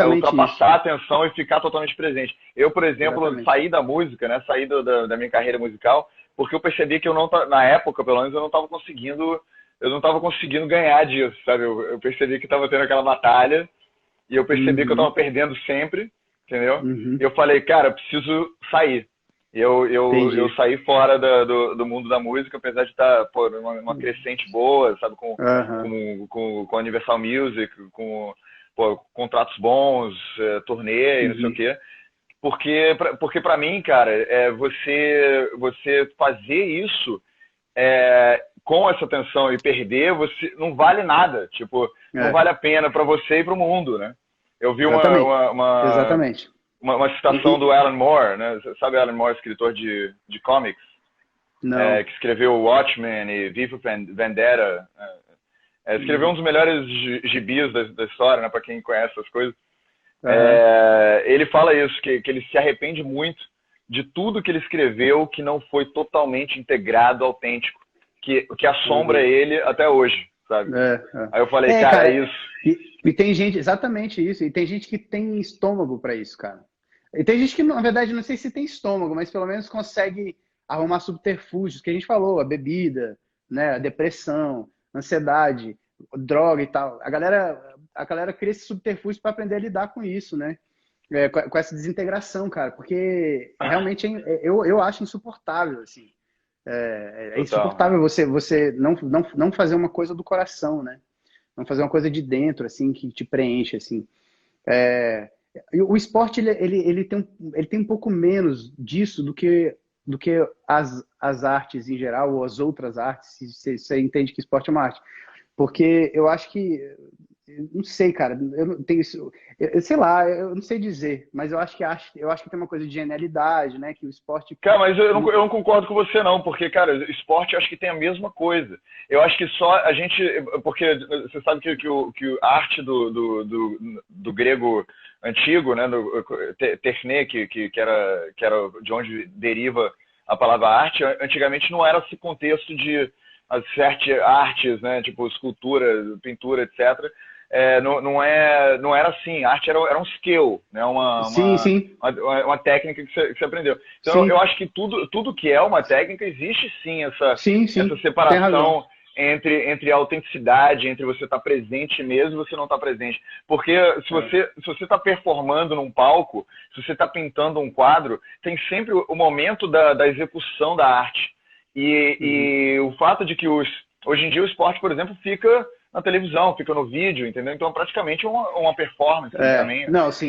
ultrapassar a tensão e ficar totalmente presente. Eu, por exemplo, saí da música, né? Saí da minha carreira musical, porque eu percebi que na época, pelo menos, eu não estava conseguindo ganhar disso, sabe? Eu percebi que estava tendo aquela batalha e eu percebi que eu estava perdendo sempre, entendeu? E eu falei, cara, eu preciso sair. Eu saí fora do mundo da música, apesar de estar numa crescente boa, sabe? Com Universal Music, com contratos bons, turnê e não sei o quê. Porque para mim, cara, você fazer isso com essa tensão e perder, você não vale nada. Tipo, não vale a pena para você e para o mundo, né? Eu vi uma citação do Alan Moore, né? Sabe Alan Moore, escritor de comics? Que escreveu Watchmen e V for Vendetta. Escreveu um dos melhores gibis da história, né? Para quem conhece essas coisas. Ele fala isso, que ele se arrepende muito de tudo que ele escreveu que não foi totalmente integrado, autêntico, que assombra ele até hoje, sabe? Aí eu falei, cara, é isso. E tem gente, exatamente isso, e tem gente que tem estômago para isso, cara. E tem gente que, na verdade, não sei se tem estômago, mas pelo menos consegue arrumar subterfúgios, que a gente falou, a bebida, né, a depressão, ansiedade, droga e tal. A galera cria esse subterfúgio para aprender a lidar com isso, né? Com essa desintegração, cara, porque realmente eu acho insuportável, assim. É insuportável você não fazer uma coisa do coração, né? Não fazer uma coisa de dentro, assim, que te preenche, assim. O esporte, ele tem um pouco menos disso do que as artes em geral, ou as outras artes, se você entende que esporte é uma arte. Porque eu acho que... Não sei, cara. Eu não tenho isso. Sei lá, eu não sei dizer, mas eu acho que tem uma coisa de genialidade, né? Que o esporte. Cara, mas eu não concordo com você, não, porque, cara, esporte eu acho que tem a mesma coisa. Eu acho que só a gente. Porque você sabe que a arte do grego antigo, né? Do Tefné, que era de onde deriva a palavra arte, antigamente não era esse contexto de as artes, né? Tipo escultura, pintura, etc. não era assim. A arte era um skill, né? Sim. Uma técnica que você aprendeu. Então, Sim. eu acho que tudo que é uma técnica, existe sim essa Sim. separação entre a autenticidade, entre você estar presente mesmo e você não estar presente. Porque se você está performando num palco, se você está pintando um quadro, tem sempre o momento da execução da arte. E o fato de que hoje em dia o esporte, por exemplo, fica na televisão, fica no vídeo, entendeu? Então, praticamente uma performance também. Não, sim.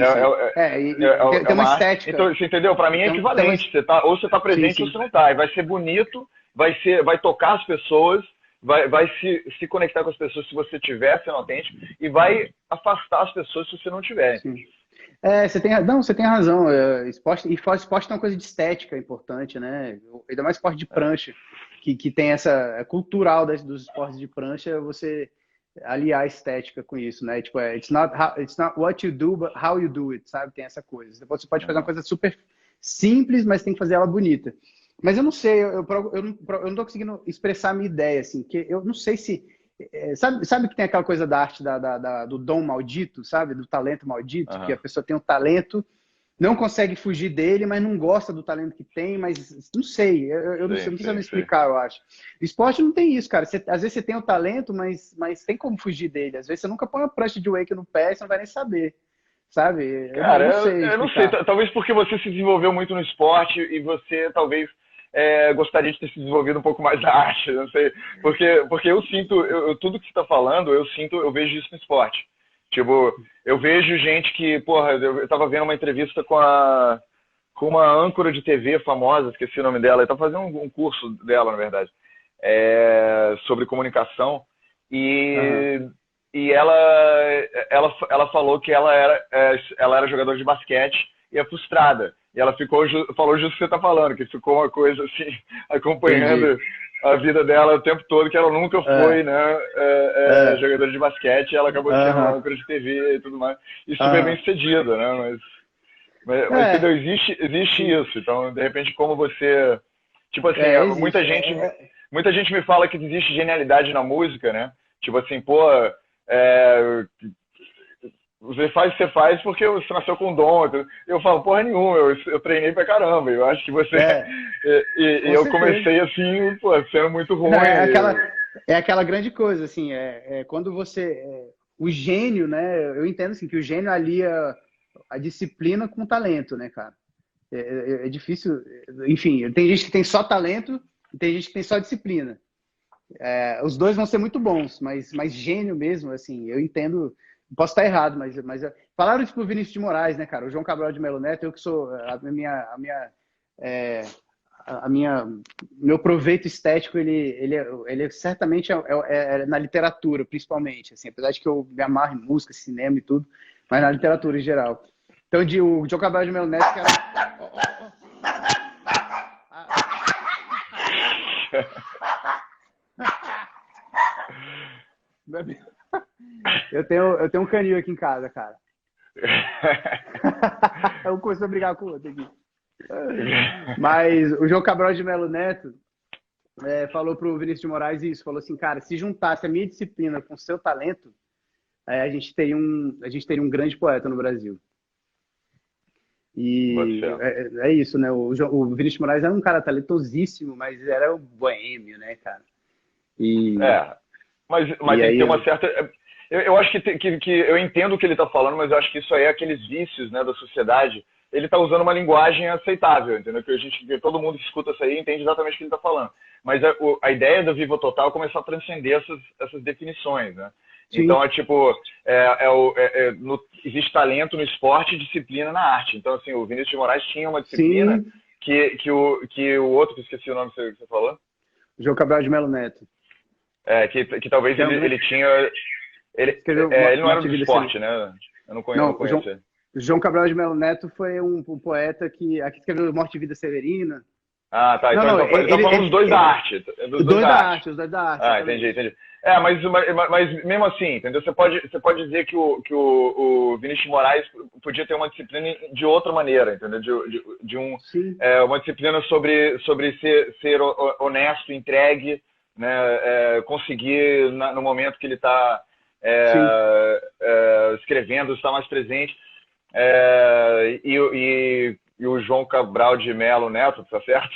Tem uma estética. Então, você entendeu? Para mim é equivalente. Ou você está presente ou você não está. E vai ser bonito, vai tocar as pessoas, vai se conectar com as pessoas se você estiver sendo autêntico e vai afastar as pessoas se você não tiver. Sim. Você tem razão. Esporte é uma coisa de estética importante, né? Ainda mais esporte de prancha, que tem essa cultural dos esportes de prancha, você aliar a estética com isso, né? Tipo, it's not what you do, but how you do it, sabe? Tem essa coisa. Você pode fazer uma coisa super simples, mas tem que fazer ela bonita. Mas eu não sei, eu não tô conseguindo expressar a minha ideia, assim, que eu não sei se... Sabe que tem aquela coisa da arte do dom maldito, sabe? Do talento maldito, que a pessoa tem um talento, não consegue fugir dele, mas não gosta do talento que tem, mas não sei, eu não sei me explicar, eu acho. Esporte não tem isso, cara. Às vezes você tem o talento, mas tem como fugir dele. Às vezes você nunca põe uma prancha de wake no pé, você não vai nem saber, sabe? Cara, eu não sei. Talvez porque você se desenvolveu muito no esporte e você talvez gostaria de ter se desenvolvido um pouco mais da arte, não sei. Porque eu sinto, tudo que você está falando, eu vejo isso no esporte. Tipo, eu vejo gente que, porra, eu tava vendo uma entrevista com uma âncora de TV famosa, esqueci o nome dela, eu tava fazendo um curso dela, na verdade, sobre comunicação, e ela falou que ela era jogadora de basquete e é frustrada. E ela falou justo o que você tá falando, que ficou uma coisa assim, acompanhando a vida dela o tempo todo, que ela nunca foi, né, jogadora de basquete, e ela acabou sendo uma âncora de TV e tudo mais. E super bem sucedida, né, mas entendeu? Existe isso. Então, de repente, como você... Tipo assim, muita gente me fala que existe genialidade na música, né? Tipo assim, pô, você faz o que você faz porque você nasceu com dom. Eu falo, porra nenhuma, eu treinei pra caramba. Eu acho que você... E eu comecei assim, pô, sendo muito ruim. É aquela grande coisa, assim, quando você... o gênio, né? Eu entendo assim, que o gênio alia a disciplina com o talento, né, cara? É difícil... Enfim, tem gente que tem só talento e tem gente que tem só disciplina. Os dois vão ser muito bons, mas gênio mesmo, assim, eu entendo... Posso estar errado, mas falaram isso pro Vinícius de Moraes, né, cara? O João Cabral de Melo Neto, eu que sou meu proveito estético, ele certamente na literatura, principalmente, assim, apesar de que eu me amarro em música, cinema e tudo, mas na literatura em geral. Então, o João Cabral de Melo Neto, que era... Eu tenho um canil aqui em casa, cara. Eu comecei a brigar com o outro aqui. Mas o João Cabral de Melo Neto falou pro Vinícius de Moraes isso, falou assim, cara, se juntasse a minha disciplina com o seu talento, a gente teria um grande poeta no Brasil. E é isso, né? O Vinícius de Moraes era um cara talentosíssimo, mas era um boêmio, né, cara? Mas tem que ter uma certa... Eu acho que eu entendo o que ele está falando, mas eu acho que isso aí é aqueles vícios, né, da sociedade. Ele está usando uma linguagem aceitável, entendeu? Que todo mundo que escuta isso aí entende exatamente o que ele está falando. Mas a ideia do Viva Total é começar a transcender essas definições, né? Sim. Então, existe talento no esporte e disciplina na arte. Então, assim, o Vinícius de Moraes tinha uma disciplina que o outro, que esqueci o nome que você falou. João Cabral de Melo Neto. Que talvez ele tinha... Ele não era do esporte, né? Eu não conheço ele. João Cabral de Melo Neto foi um poeta que aqui escreveu Morte e Vida Severina. Ah, tá. Então ele tá falando dos dois da arte. Os dois da arte. Ah, entendi. Mas mesmo assim, entendeu? Você pode dizer que o Vinícius de Moraes podia ter uma disciplina de outra maneira, entendeu? Uma disciplina sobre ser honesto, entregue, né? Conseguir no momento que ele está Sim. escrevendo, está mais presente. E o João Cabral de Melo Neto, tá certo?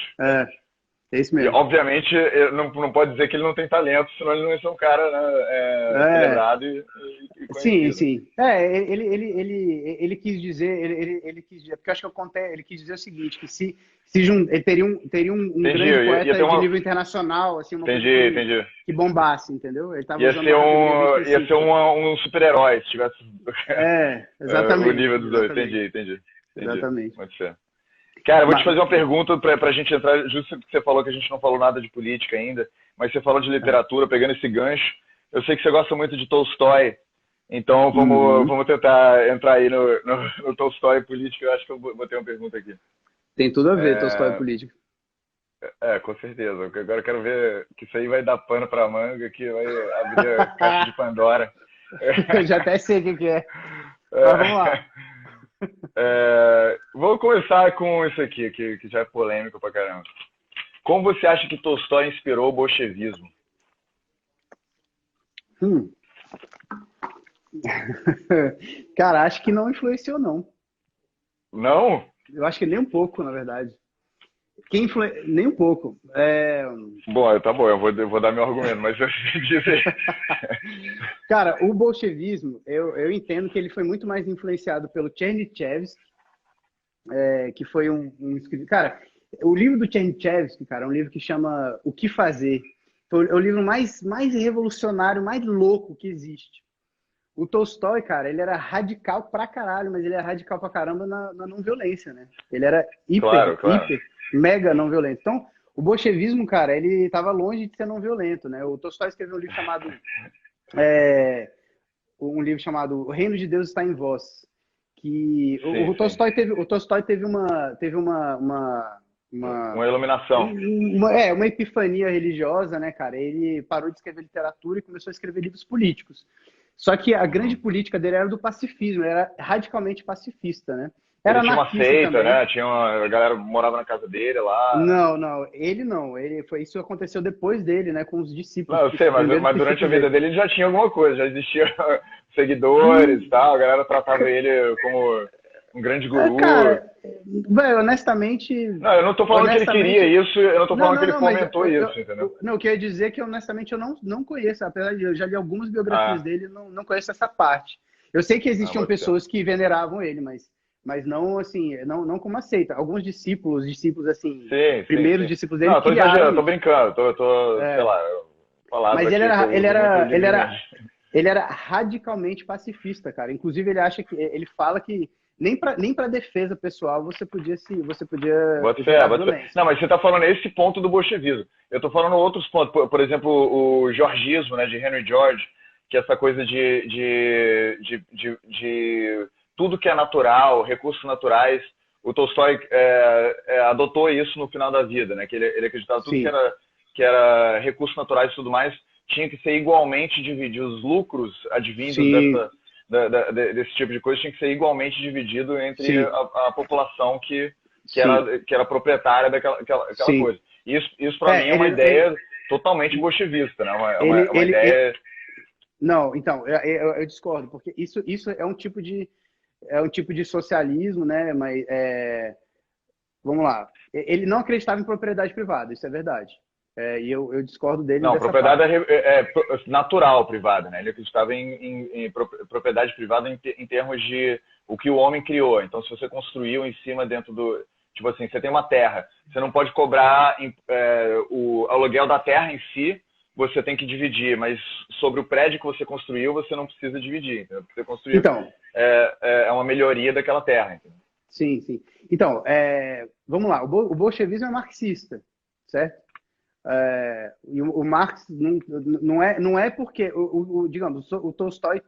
É isso E, mesmo. obviamente, não pode dizer que ele não tem talento, senão ele não ia ser um cara, né, É, celebrado e sim, conhecido. sim. Ele quis dizer, ele quis dizer, porque eu acho que eu contei, ele quis dizer o seguinte, que ele teria um Entendi, grande ia ter poeta de uma... nível internacional, assim, uma coisa Entendi, entendi. que bombasse, entendeu? Ele estava Ia usando ser uma categoria bem ia ser específica. um super-herói se tivesse o Exatamente, nível dos dois. exatamente, Entendi. exatamente. Muito certo. Cara, eu vou te Mas, fazer uma pergunta pra gente entrar, justo que você falou que a gente não falou nada de política ainda, mas você falou de literatura, pegando esse gancho. Eu sei que você gosta muito de Tolstói, então uhum. vamos tentar entrar aí no Tolstói político. Eu acho que eu vou ter uma pergunta aqui. Tem tudo a ver, Tolstói É, político. com certeza. Agora eu quero ver que isso aí vai dar pano pra manga, que vai abrir a caixa de Pandora. Eu já até sei o que é. Mas vamos É, lá. vou começar com isso aqui, que já é polêmico pra caramba. Como você acha que Tolstói inspirou o bolchevismo? Hum. Cara, acho que não influenciou, não. Não? Eu acho que nem um pouco, na verdade. Nem um pouco. Bom, tá bom, eu vou dar meu argumento, mas eu sei dizer. Cara, o bolchevismo, eu entendo que ele foi muito mais influenciado pelo Chernyshevsky, que foi um escritor. Cara, o livro do Chernyshevsky, cara, é um livro que chama O que Fazer. É o livro mais revolucionário, mais louco que existe. O Tolstói, cara, ele era radical pra caralho, mas ele era radical pra caramba na não violência, né? Ele era Claro, claro. mega não violento. Então, o bolchevismo, cara, ele estava longe de ser não violento, né? O Tolstói escreveu um livro chamado O Reino de Deus está em Vós, que Sim, sim. O Tolstói teve Uma iluminação. uma epifania religiosa, né, cara? Ele parou de escrever literatura e começou a escrever livros políticos. Só que a grande Uhum. política dele era do pacifismo, ele era radicalmente pacifista, né? Era Ele tinha uma anarquista seita, também. né? A galera morava na casa dele lá. Não, não, ele não. Isso aconteceu depois dele, né, com os discípulos, Não, eu sei, primeiros mas durante a discípulos vida dele. dele ele já tinha alguma coisa, já existia seguidores e tal, a galera tratava ele como um grande guru. Cara, velho, honestamente, Não, eu não tô falando que ele queria honestamente, isso, eu não tô não, falando que não, ele não, mas fomentou isso, entendeu? não, eu queria dizer que honestamente eu não conheço, apesar de eu já li algumas biografias Ah, dele, não conheço essa parte. Eu sei que existiam bota fé. pessoas que veneravam ele, mas não assim, não como aceita. Alguns discípulos assim, primeiros Sim. discípulos Não, dele eu tô exagerando, criaram eu tô isso. brincando, sei É, lá, palavra mas aqui que eu uso muito livremente. ele era radicalmente pacifista, cara. Inclusive ele acha que ele fala que nem para defesa pessoal você podia gerar Bota fé. violência. Não, mas você tá falando esse ponto do bolchevismo. Eu tô falando outros pontos, por exemplo, o georgismo, né, de Henry George, que é essa coisa de tudo que é natural, recursos naturais. O Tolstói adotou isso no final da vida, né, que ele acreditava que tudo Sim, que era recursos naturais e tudo mais tinha que ser igualmente dividido. Os lucros advindos sim, desse tipo de coisa tinha que ser igualmente dividido entre sim, a população sim, que era proprietária daquela sim. coisa. Isso para mim é uma Ele, ideia totalmente bolchevista, né? ele, Uma ele, ele- ideia. não, então, eu discordo, porque isso é um tipo de socialismo, né? Mas vamos lá. Ele não acreditava em propriedade privada, isso é verdade. E eu discordo dele Não, dessa propriedade parte. natural privada, né? Ele acreditava em propriedade privada em termos de o que o homem criou. Então, se você construiu em cima dentro do. Tipo assim, você tem uma terra, você não pode cobrar o aluguel da terra em si, você tem que dividir, mas sobre o prédio que você construiu, você não precisa dividir. Entendeu? Porque você construiu Então, é uma melhoria daquela terra. Entendeu? sim, sim. Então, vamos lá. O bolchevismo é marxista, certo? E o Marx não é porque, digamos, o Tolstói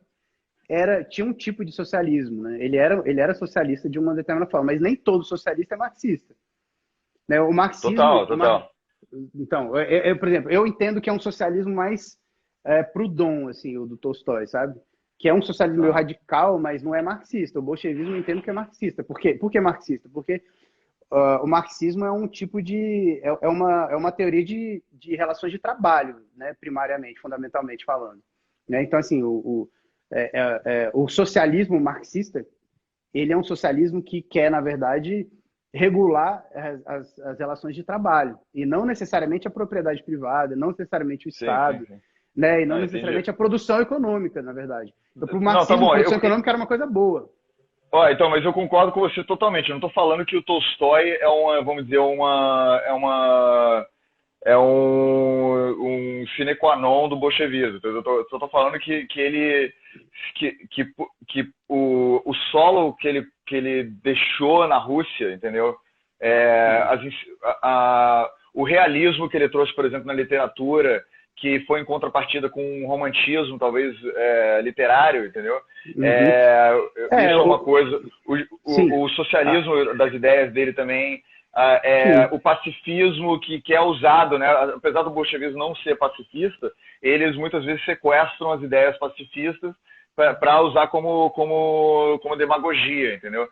tinha um tipo de socialismo, né? Ele era socialista de uma determinada forma, mas nem todo socialista é marxista, né? O marxismo, Total. então, por exemplo, eu entendo que é um socialismo mais pro dom, assim, o do Tolstói, sabe? Que é um socialismo meio Aham. radical, mas não é marxista. O bolchevismo eu entendo que é marxista. Por quê? Por que marxista? Porque o marxismo é um tipo de é uma teoria de relações de trabalho, né? Primariamente, fundamentalmente falando. né? Então, assim, o socialismo marxista, ele é um socialismo que quer, na verdade, regular as relações de trabalho, e não necessariamente a propriedade privada, não necessariamente o Estado, sim. né? E não Entendi. necessariamente a produção econômica, na verdade. Então, para o Não, tá marxismo, bom. a produção econômica era uma coisa boa. Ó, então, mas eu concordo com você totalmente. Eu não estou falando que o Tolstói é uma, vamos dizer, um sine qua non do bolchevismo. Eu tô falando que ele o solo que ele deixou na Rússia, entendeu? O realismo que ele trouxe, por exemplo, na literatura, que foi em contrapartida com um romantismo, talvez, literário, entendeu? Isso é uma coisa. O socialismo das ideias dele também, o pacifismo que é usado, né? Apesar do bolchevismo não ser pacifista, eles muitas vezes sequestram as ideias pacifistas para usar como demagogia, entendeu?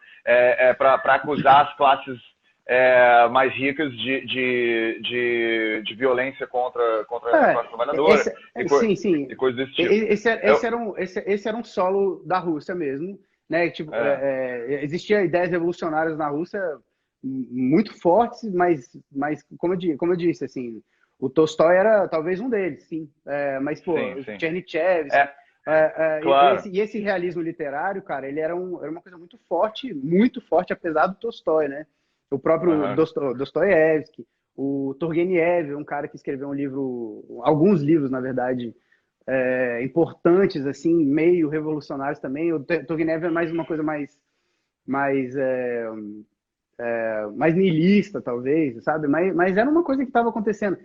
Para acusar as classes mais ricas de violência contra a classe trabalhadora e coisas desse tipo. Esse era um solo da Rússia mesmo, né? Tipo, existiam ideias revolucionárias na Rússia muito fortes, mas como eu disse, assim, o Tolstói era talvez um deles, sim. Mas, pô, sim. Chernyshevsky, claro. esse realismo literário, cara, ele era uma coisa muito forte, apesar do Tolstói, né? O próprio Dostoiévski, o Turgenev, um cara que escreveu alguns livros, na verdade, importantes, assim, meio revolucionários também. O Turgenev é mais uma coisa mais niilista, talvez, sabe? Mas era uma coisa que estava acontecendo.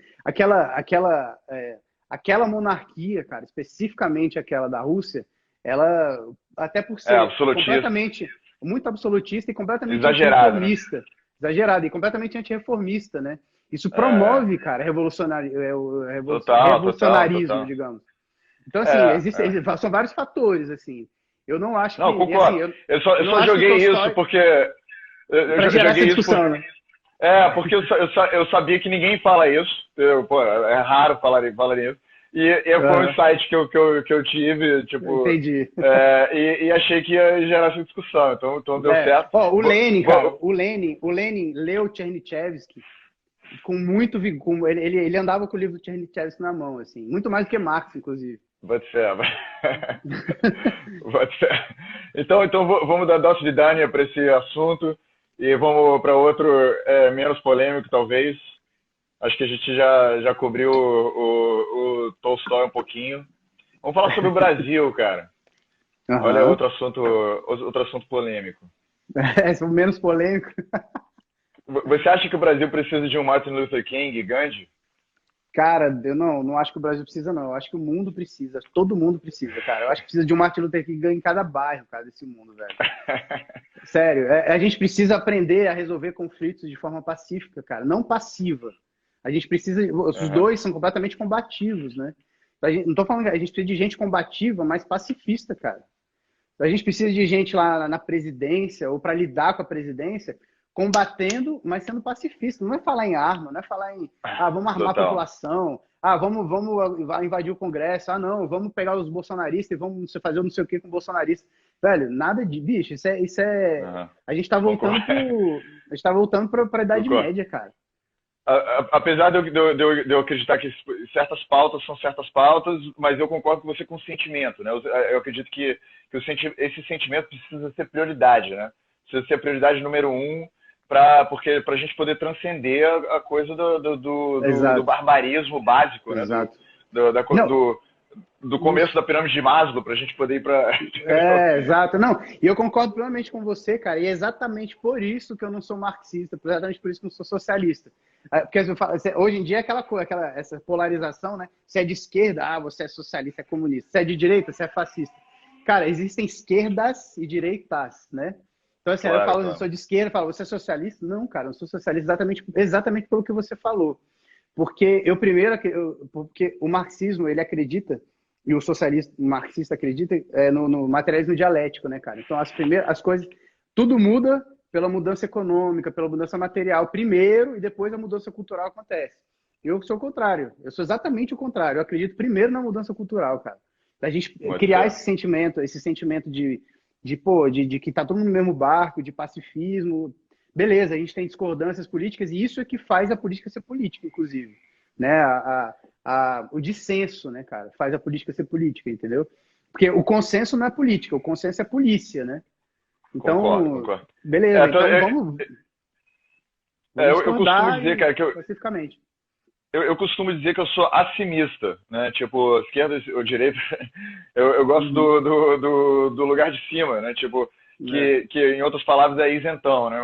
Aquela monarquia, cara, especificamente aquela da Rússia, ela, até por ser completamente, muito absolutista e completamente antirreformista, exagerada e completamente antirreformista, né? Isso promove, cara, revolucionarismo, digamos. Então, assim, são vários fatores, assim. Eu não acho que... Não, concordo. Assim, eu só joguei isso porque... Para gerar essa discussão, né? Porque eu sabia que ninguém fala isso. É raro falar isso. E foi um insight que eu tive, tipo... Entendi. E achei que ia gerar essa discussão, então deu certo. O Lenin, cara, o Lenin leu Chernyshevsky com muito vigor. Ele andava com o livro do Chernyshevsky na mão, assim. Muito mais do que Marx, inclusive. Pode ser. Então vamos dar dose de Dânia para esse assunto e vamos para outro menos polêmico, talvez. Acho que a gente já cobriu o Tolstói um pouquinho. Vamos falar sobre o Brasil, cara. Uhum. Olha, outro assunto polêmico. O menos polêmico. Você acha que o Brasil precisa de um Martin Luther King e Gandhi? Cara, eu não acho que o Brasil precisa, não. Eu acho que o mundo precisa. Todo mundo precisa, cara. Eu acho que precisa de um Martin Luther King em cada bairro, cara, desse mundo, velho. Sério, a gente precisa aprender a resolver conflitos de forma pacífica, cara, não passiva. A gente precisa... Os dois são completamente combativos, né? Não tô falando que a gente precisa de gente combativa, mas pacifista, cara. A gente precisa de gente lá na presidência, ou para lidar com a presidência, combatendo, mas sendo pacifista. Não é falar em arma, não é falar em vamos armar a população, vamos invadir o Congresso, não, vamos pegar os bolsonaristas e vamos fazer não sei o que com o bolsonarista. Velho, nada de... Bicho, isso é... A gente tá voltando para a Idade Média, cara. Apesar de eu acreditar que certas pautas são certas pautas, mas eu concordo com você com o sentimento, né? Eu acredito que esse sentimento precisa ser prioridade, né? Precisa ser a prioridade número 1, porque para a gente poder transcender a coisa do barbarismo básico, né? Exato. Do começo da pirâmide de Maslow, para a gente poder ir para... Exato. Não, e eu concordo plenamente com você, cara, e é exatamente por isso que eu não sou marxista, exatamente por isso que eu não sou socialista. Porque hoje em dia é essa polarização, né? Se é de esquerda, você é socialista, é comunista. Se é de direita, você é fascista. Cara, existem esquerdas e direitas, né? Então, assim, eu falo, eu sou de esquerda, eu falo, você é socialista? Não, cara, eu sou socialista exatamente pelo que você falou. Porque porque o marxismo, ele acredita, e o socialista o marxista acredita no materialismo dialético, né, cara? Então, as coisas, tudo muda pela mudança econômica, pela mudança material primeiro, e depois a mudança cultural acontece. Eu sou o contrário, eu sou exatamente o contrário. Eu acredito primeiro na mudança cultural, cara. Da gente Pode criar ser. esse sentimento de que tá todo mundo no mesmo barco, de pacifismo. Beleza, a gente tem discordâncias políticas e isso é que faz a política ser política, inclusive. Né? O dissenso, né, cara, faz a política ser política, entendeu? Porque o consenso não é política, o consenso é polícia, né? Concordo, Então, concordo. beleza, Então, então vamos eu costumo discordar dizer, cara, que pacificamente. eu costumo dizer que eu sou assimista, né? Tipo, esquerda ou direita, eu gosto do lugar de cima, né? Tipo, que em outras palavras é isentão, né?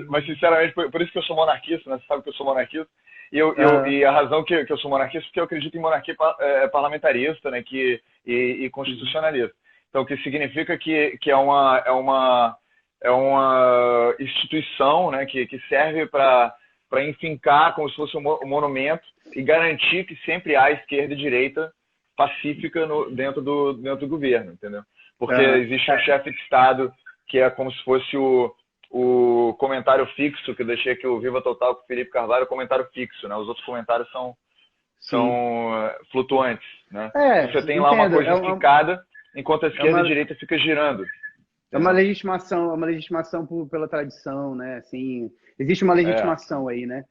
Mas sinceramente, por isso que eu sou monarquista, né? Você sabe que eu sou monarquista. E a razão que eu sou monarquista é porque eu acredito em monarquia parlamentarista, né? E constitucionalista. Então, o que significa que é uma instituição, né, que serve para enfincar como se fosse um monumento e garantir que sempre há esquerda e direita pacífica dentro do governo, entendeu? Porque existe um chefe de Estado que é como se fosse o comentário fixo, que eu deixei aqui o Viva Total com o Felipe Carvalho, o comentário fixo, né? Os outros comentários são flutuantes, né? Você tem lá uma coisa ficada, enquanto a esquerda e a direita fica girando. É uma legitimação pela tradição, né? Assim, existe uma legitimação aí, né?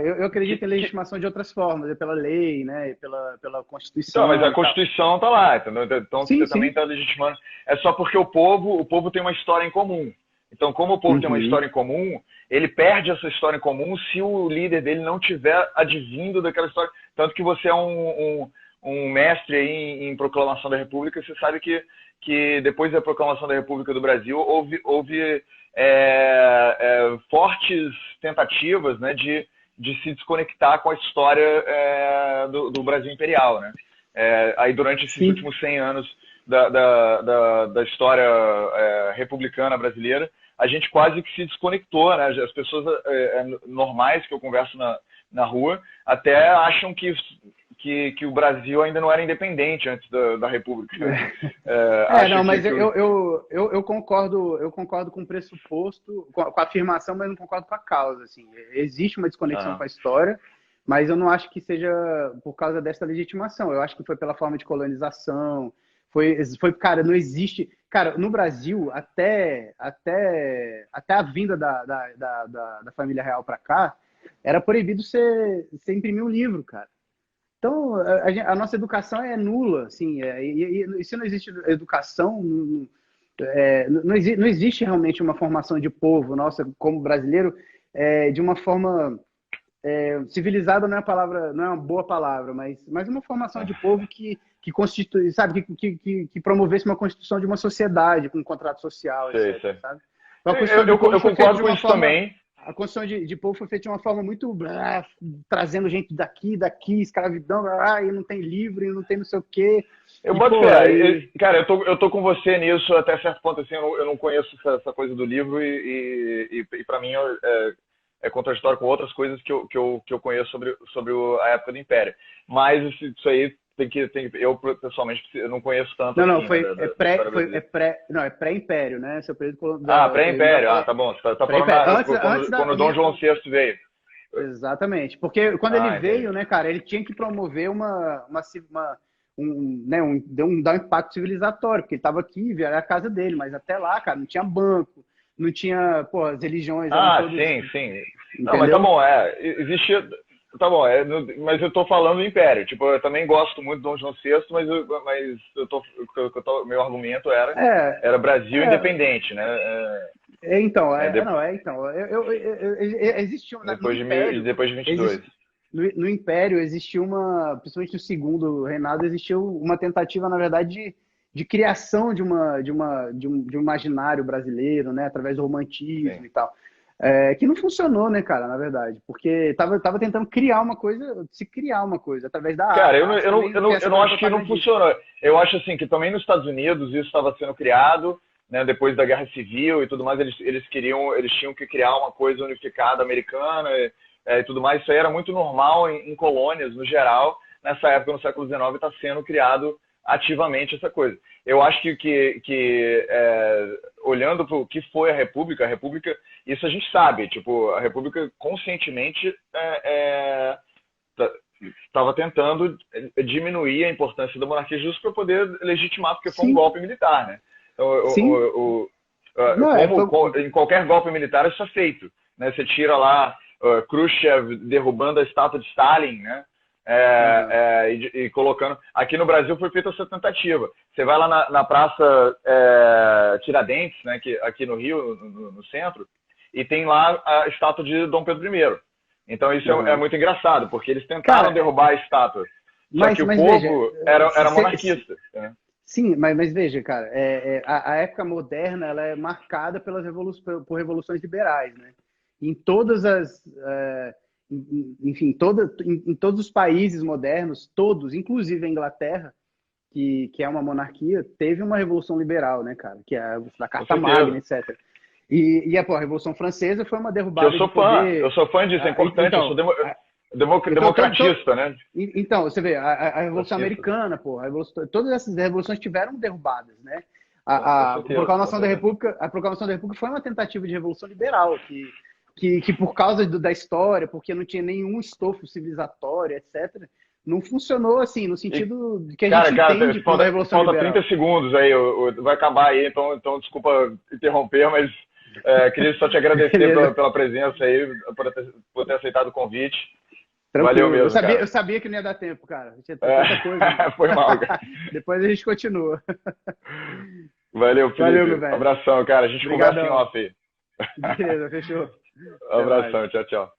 Eu acredito em legitimação de outras formas, pela lei, né? Pela Constituição. Então, mas a Constituição está lá, entendeu? Então sim, você também está legitimando. É só porque o povo tem uma história em comum. Então, como o povo tem uma história em comum, ele perde essa história em comum se o líder dele não tiver advindo daquela história. Tanto que você é um mestre aí em proclamação da República, você sabe que depois da proclamação da República do Brasil houve fortes tentativas, né, de se desconectar com a história do Brasil imperial, né? Aí durante esses últimos 100 anos da história republicana brasileira, a gente quase que se desconectou, né? As pessoas normais que eu converso na rua até acham que o Brasil ainda não era independente antes da República. Mas eu concordo com o pressuposto, com a afirmação, mas não concordo com a causa. Assim. Existe uma desconexão com a história, mas eu não acho que seja por causa dessa legitimação. Eu acho que foi pela forma de colonização. Cara, não existe. Cara, no Brasil, até a vinda da família real para cá, era proibido você imprimir um livro, cara. Então, a nossa educação é nula, assim, e se não existe educação, não existe realmente uma formação de povo, nossa, como brasileiro, de uma forma civilizada não é uma boa palavra, mas uma formação de povo que constitui, sabe, que promovesse uma constituição de uma sociedade com um contrato social, etc, sabe? Eu concordo com isso também. A Constituição de povo foi feita de uma forma muito trazendo gente daqui, escravidão, e não tem livro, e não tem não sei o quê. Eu boto fé. Cara, eu tô com você nisso até certo ponto, assim, eu não conheço essa coisa do livro e para mim é contraditório com outras coisas que eu conheço sobre a época do Império. Mas isso aí eu pessoalmente eu não conheço tanto. Não, assim, é pré-império, né? Seu período pré-império. Tá bom. Você tá falando quando Dom João VI veio. Exatamente. Porque quando ele veio, né, cara, ele tinha que promover dar um impacto civilizatório, porque ele estava aqui, era a casa dele, mas até lá, cara, não tinha banco, não tinha, as religiões. Sim. Não, mas tá bom, existia. Tá bom, mas eu tô falando do Império. Tipo, eu também gosto muito de Dom João VI, mas meu argumento era Brasil independente, né? Existiu depois de 22. No Império existiu principalmente no segundo reinado, existiu uma tentativa, na verdade, de criação de um imaginário brasileiro, né, através do romantismo e tal. Que não funcionou, né, cara, na verdade, porque tava tentando criar uma coisa através da arte. Cara, eu não acho que não funcionou. Eu acho assim que também nos Estados Unidos isso estava sendo criado, né, depois da Guerra Civil e tudo mais, eles tinham que criar uma coisa unificada americana e tudo mais. Isso aí era muito normal em colônias no geral. Nessa época, no século XIX, está sendo criado ativamente essa coisa. Eu acho que olhando para o que foi a República, isso a gente sabe, tipo, a República conscientemente estava tentando diminuir a importância da monarquia justa para poder legitimar, porque foi um golpe militar, né? Então, Sim. em qualquer golpe militar isso é feito, né? Você tira lá Khrushchev derrubando a estátua de Stalin, né? E colocando... Aqui no Brasil foi feita essa tentativa. Você vai lá na Praça Tiradentes, né? Aqui no Rio, no centro, e tem lá a estátua de Dom Pedro I. Então isso é muito engraçado, porque eles tentaram derrubar a estátua. Só que o povo era monarquista. Né? Sim, mas veja, cara, a época moderna ela é marcada por revoluções liberais, né? Em todas as... enfim, em todos os países modernos, todos, inclusive a Inglaterra, que é uma monarquia, teve uma revolução liberal, né, cara? Que é a da Carta Magna, etc. E a Revolução Francesa foi uma derrubada de poder. Eu sou fã disso, é importante. Então, eu sou democratista, né? Então, você vê, a Revolução Americana, todas essas revoluções tiveram derrubadas, né? A Proclamação da República foi uma tentativa de revolução liberal, que por causa da história, porque não tinha nenhum estofo civilizatório, etc., não funcionou assim, no sentido que a gente entende como Revolução Liberal. Falta 30 segundos aí, vai acabar aí, então desculpa interromper, mas queria só te agradecer pela presença aí, por ter aceitado o convite. Tranquilo. Valeu mesmo, eu sabia que não ia dar tempo, cara. Tinha tanta coisa. Foi mal, cara. Depois a gente continua. Valeu, Felipe. Valeu, meu velho. Abração, cara. A gente conversa em off aí. Beleza, fechou. Abração, tchau, tchau.